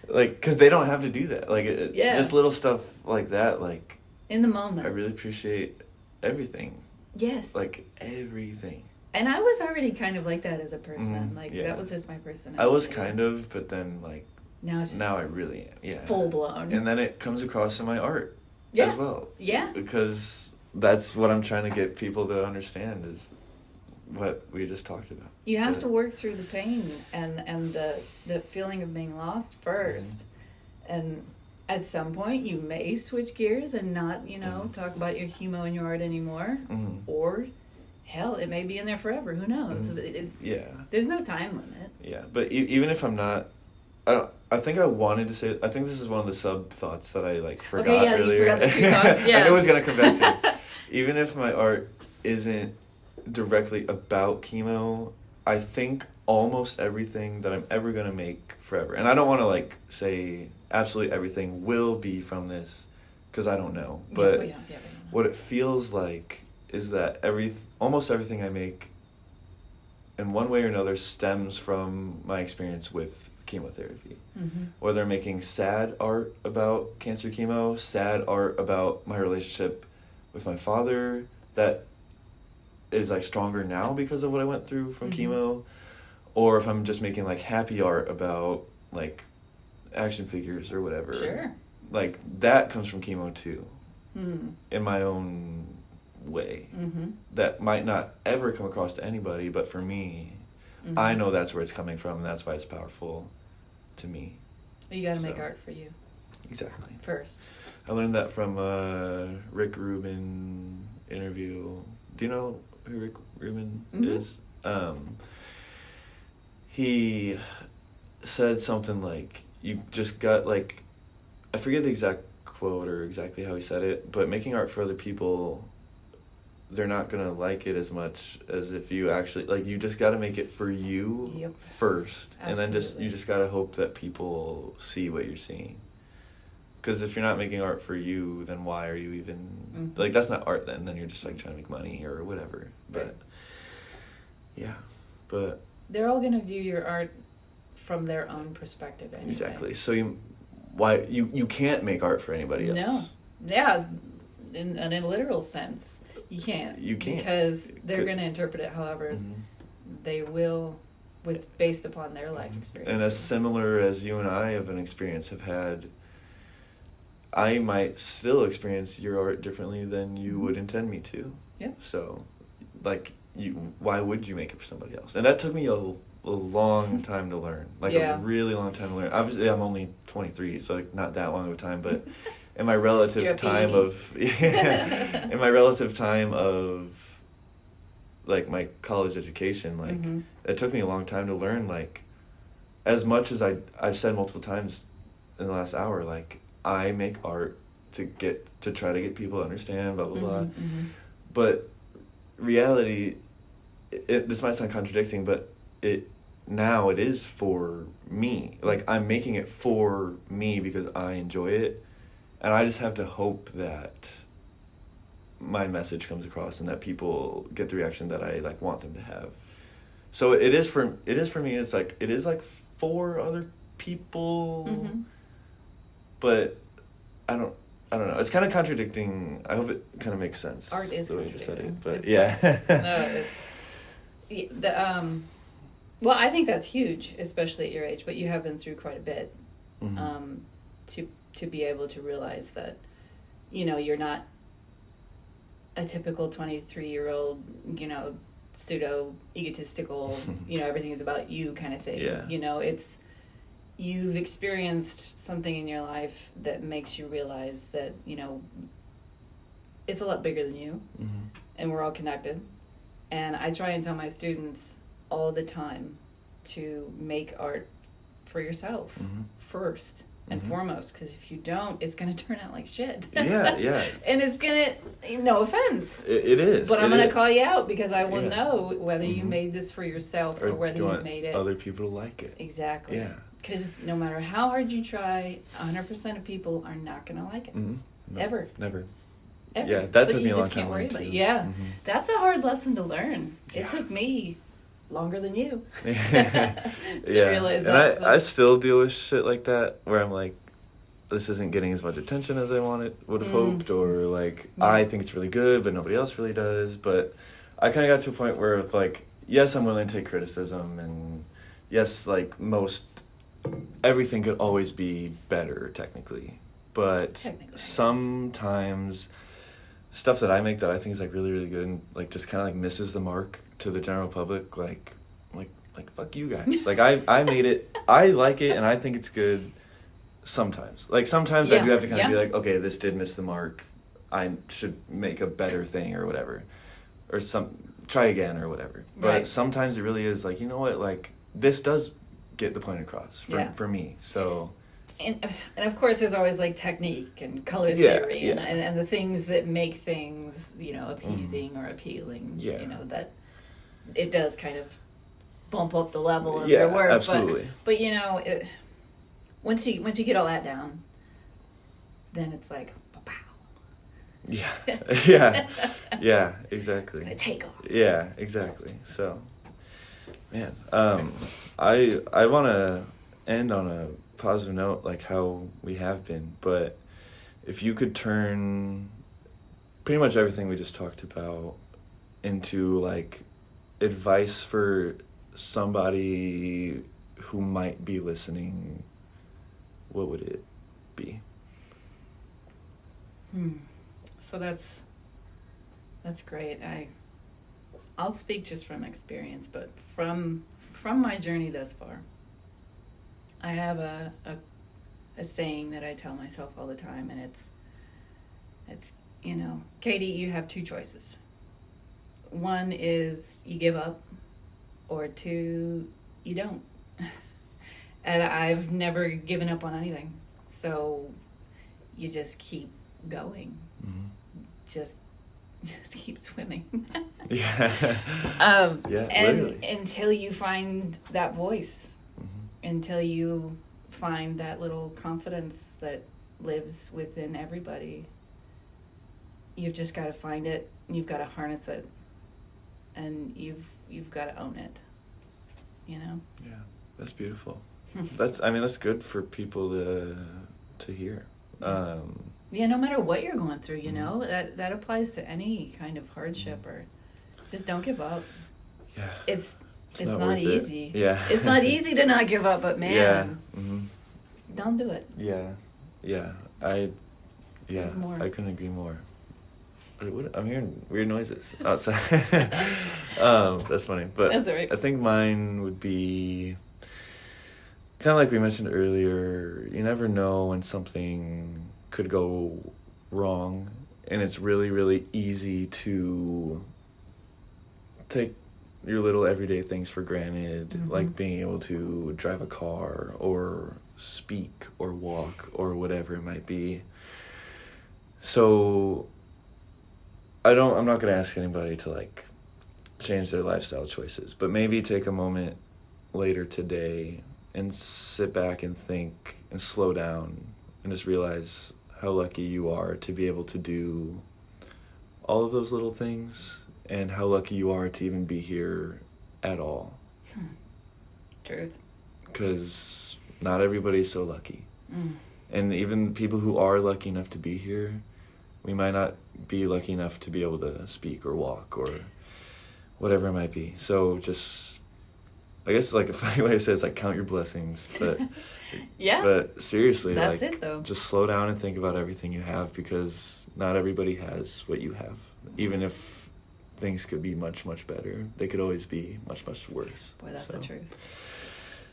[SPEAKER 1] Because they don't have to do that. Just little stuff like that.
[SPEAKER 2] In the moment.
[SPEAKER 1] I really appreciate everything.
[SPEAKER 2] Yes.
[SPEAKER 1] Everything.
[SPEAKER 2] And I was already kind of like that as a person. That was just my personality.
[SPEAKER 1] I was kind of, but then
[SPEAKER 2] now it's just
[SPEAKER 1] now I really am. Yeah.
[SPEAKER 2] Full blown.
[SPEAKER 1] And then it comes across in my art as well.
[SPEAKER 2] Yeah.
[SPEAKER 1] Because that's what I'm trying to get people to understand is what we just talked about.
[SPEAKER 2] You have to work through the pain and the feeling of being lost first. And at some point you may switch gears and not, talk about your chemo and your art anymore. Or hell, it may be in there forever. Who knows?
[SPEAKER 1] Yeah.
[SPEAKER 2] There's no time limit.
[SPEAKER 1] Yeah, but even if I'm not, I think I wanted to say. I think this is one of the sub thoughts that I like forgot earlier.
[SPEAKER 2] You forgot the 2 thoughts. Yeah,
[SPEAKER 1] I knew I was gonna come back to it. Even if my art isn't directly about chemo, I think almost everything that I'm ever gonna make forever, and I don't want to like say absolutely everything will be from this, because I don't know. But what it feels like is that almost everything I make, in one way or another, stems from my experience with chemotherapy. Mm-hmm. Whether I'm making sad art about cancer chemo, sad art about my relationship with my father that is like stronger now because of what I went through from chemo, or if I'm just making like happy art about like action figures or whatever.
[SPEAKER 2] Sure.
[SPEAKER 1] Like that comes from chemo too, in my own way. That might not ever come across to anybody, but for me, I know that's where it's coming from, and that's why it's powerful to me.
[SPEAKER 2] You got to make art for you.
[SPEAKER 1] Exactly.
[SPEAKER 2] First.
[SPEAKER 1] I learned that from a Rick Rubin interview. Do you know who Rick Rubin is? He said something like, you just got like, I forget the exact quote or exactly how he said it, but making art for other people, they're not going to like it as much as if you actually, like, you just got to make it for you first. Absolutely. And then you just got to hope that people see what you're seeing. Because if you're not making art for you, then why are you even, like, that's not art then you're just like trying to make money or whatever. But yeah, but
[SPEAKER 2] they're all going to view your art from their own perspective anyway.
[SPEAKER 1] Exactly. So you can't make art for anybody else.
[SPEAKER 2] No. Yeah, in a literal sense. You can't. Because they're going to interpret it however they will, based upon their life experience.
[SPEAKER 1] And as similar as you and I have had, I might still experience your art differently than you would intend me to. Yeah. So, like, why would you make it for somebody else? And that took me a long time to learn. Like, a really long time to learn. Obviously, I'm only 23, so like, not that long of a time, but in my relative time of like my college education, like it took me a long time to learn, like, as much as I've said multiple times in the last hour, like, I make art to try to get people to understand, blah blah blah. But reality, this might sound contradicting, but it is for me. Like, I'm making it for me because I enjoy it. And I just have to hope that my message comes across and that people get the reaction that I like want them to have. So it is for me. It's like, it is like for other people, but I don't know. It's kind of contradicting. I hope it kind of makes sense.
[SPEAKER 2] Art is
[SPEAKER 1] the way you said it, but
[SPEAKER 2] well, I think that's huge, especially at your age. But you have been through quite a bit, to be able to realize that, you're not a typical 23-year-old, pseudo egotistical, everything is about you kind of thing. Yeah. It's, you've experienced something in your life that makes you realize that, it's a lot bigger than you, and we're all connected. And I try and tell my students all the time to make art for yourself first and foremost, because if you don't, it's going to turn out like shit. Yeah. And it's going to, no offense.
[SPEAKER 1] It is.
[SPEAKER 2] But I'm going to call you out because I will know whether you made this for yourself or whether you made it.
[SPEAKER 1] Other people to like it.
[SPEAKER 2] Exactly. Yeah. Because no matter how hard you try, 100% of people are not going to like it. No, ever.
[SPEAKER 1] Never. Ever. Yeah, that took me a long time to learn too.
[SPEAKER 2] Yeah, that's a hard lesson to learn. It took me longer than you to realize that.
[SPEAKER 1] And I still deal with shit like that where I'm like, this isn't getting as much attention as I would have hoped, or like, I think it's really good, but nobody else really does. But I kind of got to a point where, like, yes, I'm willing to take criticism, and yes, like, everything could always be better, technically. But sometimes stuff that I make that I think is like really, really good and like just kind of like misses the mark to the general public, like fuck you guys. Like, I made it, I like it, and I think it's good sometimes. Like, sometimes I do have to kind of be like, okay, this did miss the mark. I should make a better thing or whatever. Or try again or whatever. But
[SPEAKER 2] Right.
[SPEAKER 1] sometimes it really is like, you know what, like, this does get the point across
[SPEAKER 2] Yeah.
[SPEAKER 1] for me. So,
[SPEAKER 2] And of course, there's always like technique and color
[SPEAKER 1] Yeah,
[SPEAKER 2] theory
[SPEAKER 1] yeah.
[SPEAKER 2] And the things that make things, you know, appeasing or appealing.
[SPEAKER 1] Yeah.
[SPEAKER 2] You know, that it does kind of bump up the level of
[SPEAKER 1] Yeah,
[SPEAKER 2] their work.
[SPEAKER 1] absolutely.
[SPEAKER 2] But you know, once you get all that down, then it's like, pow.
[SPEAKER 1] yeah. Yeah. Yeah, exactly.
[SPEAKER 2] It's gonna take off.
[SPEAKER 1] Yeah, exactly. So, man, I want to end on a positive note, like how we have been. But if you could turn pretty much everything we just talked about into like advice for somebody who might be listening, what would it be?
[SPEAKER 2] So that's great. I'll speak just from experience, but from my journey thus far, I have a saying that I tell myself all the time, and it's you know, Katie, you have two choices. One is you give up, or two, you don't. And I've never given up on anything, so you just keep going.
[SPEAKER 1] Mm-hmm.
[SPEAKER 2] Just keep swimming.
[SPEAKER 1] Yeah. Yeah,
[SPEAKER 2] and
[SPEAKER 1] literally.
[SPEAKER 2] until you find that voice,
[SPEAKER 1] Mm-hmm.
[SPEAKER 2] until you find that little confidence that lives within everybody, you've just got to find it. You've got to harness it, and you've got to own it. You know.
[SPEAKER 1] Yeah, that's beautiful. That's good for people to hear.
[SPEAKER 2] Yeah, no matter what you're going through, you know, that applies to any kind of hardship, or just don't give up.
[SPEAKER 1] Yeah.
[SPEAKER 2] It's
[SPEAKER 1] not
[SPEAKER 2] not
[SPEAKER 1] worth it.
[SPEAKER 2] easy.
[SPEAKER 1] Yeah.
[SPEAKER 2] It's not easy to not give up, but man,
[SPEAKER 1] Yeah. Mm-hmm.
[SPEAKER 2] don't do it.
[SPEAKER 1] Yeah. Yeah.
[SPEAKER 2] There's more.
[SPEAKER 1] I couldn't agree more. I'm hearing weird noises outside. That's funny. But
[SPEAKER 2] That's all right.
[SPEAKER 1] I think mine would be kind of like we mentioned earlier, you never know when something could go wrong, and it's really, really easy to take your little everyday things for granted,
[SPEAKER 2] Mm-hmm.
[SPEAKER 1] like being able to drive a car or speak or walk or whatever it might be. So I'm not going to ask anybody to like change their lifestyle choices, but maybe take a moment later today and sit back and think and slow down and just realize how lucky you are to be able to do all of those little things, and how lucky you are to even be here at all.
[SPEAKER 2] Truth.
[SPEAKER 1] Because not everybody's so lucky.
[SPEAKER 2] Mm.
[SPEAKER 1] And even people who are lucky enough to be here, we might not be lucky enough to be able to speak or walk or whatever it might be. So just, I guess like a funny way to say it's like count your blessings, but
[SPEAKER 2] Yeah.
[SPEAKER 1] but seriously,
[SPEAKER 2] That's
[SPEAKER 1] like
[SPEAKER 2] it, though.
[SPEAKER 1] just slow down and think about everything you have, because not everybody has what you have. Even if things could be much, much better, they could always be much, much worse.
[SPEAKER 2] Boy, that's the truth.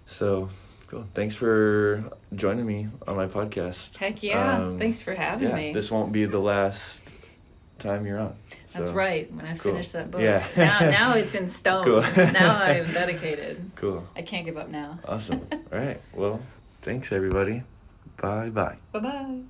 [SPEAKER 1] So, cool. Thanks for joining me on my podcast.
[SPEAKER 2] Heck yeah. Thanks for having me.
[SPEAKER 1] This won't be the last time you're on.
[SPEAKER 2] That's
[SPEAKER 1] So,
[SPEAKER 2] right. When I
[SPEAKER 1] cool.
[SPEAKER 2] finish that book.
[SPEAKER 1] Yeah.
[SPEAKER 2] now it's in stone.
[SPEAKER 1] Cool.
[SPEAKER 2] Now I'm dedicated.
[SPEAKER 1] Cool.
[SPEAKER 2] I can't give up now.
[SPEAKER 1] Awesome. All right. Well, thanks, everybody. Bye-bye.
[SPEAKER 2] Bye-bye.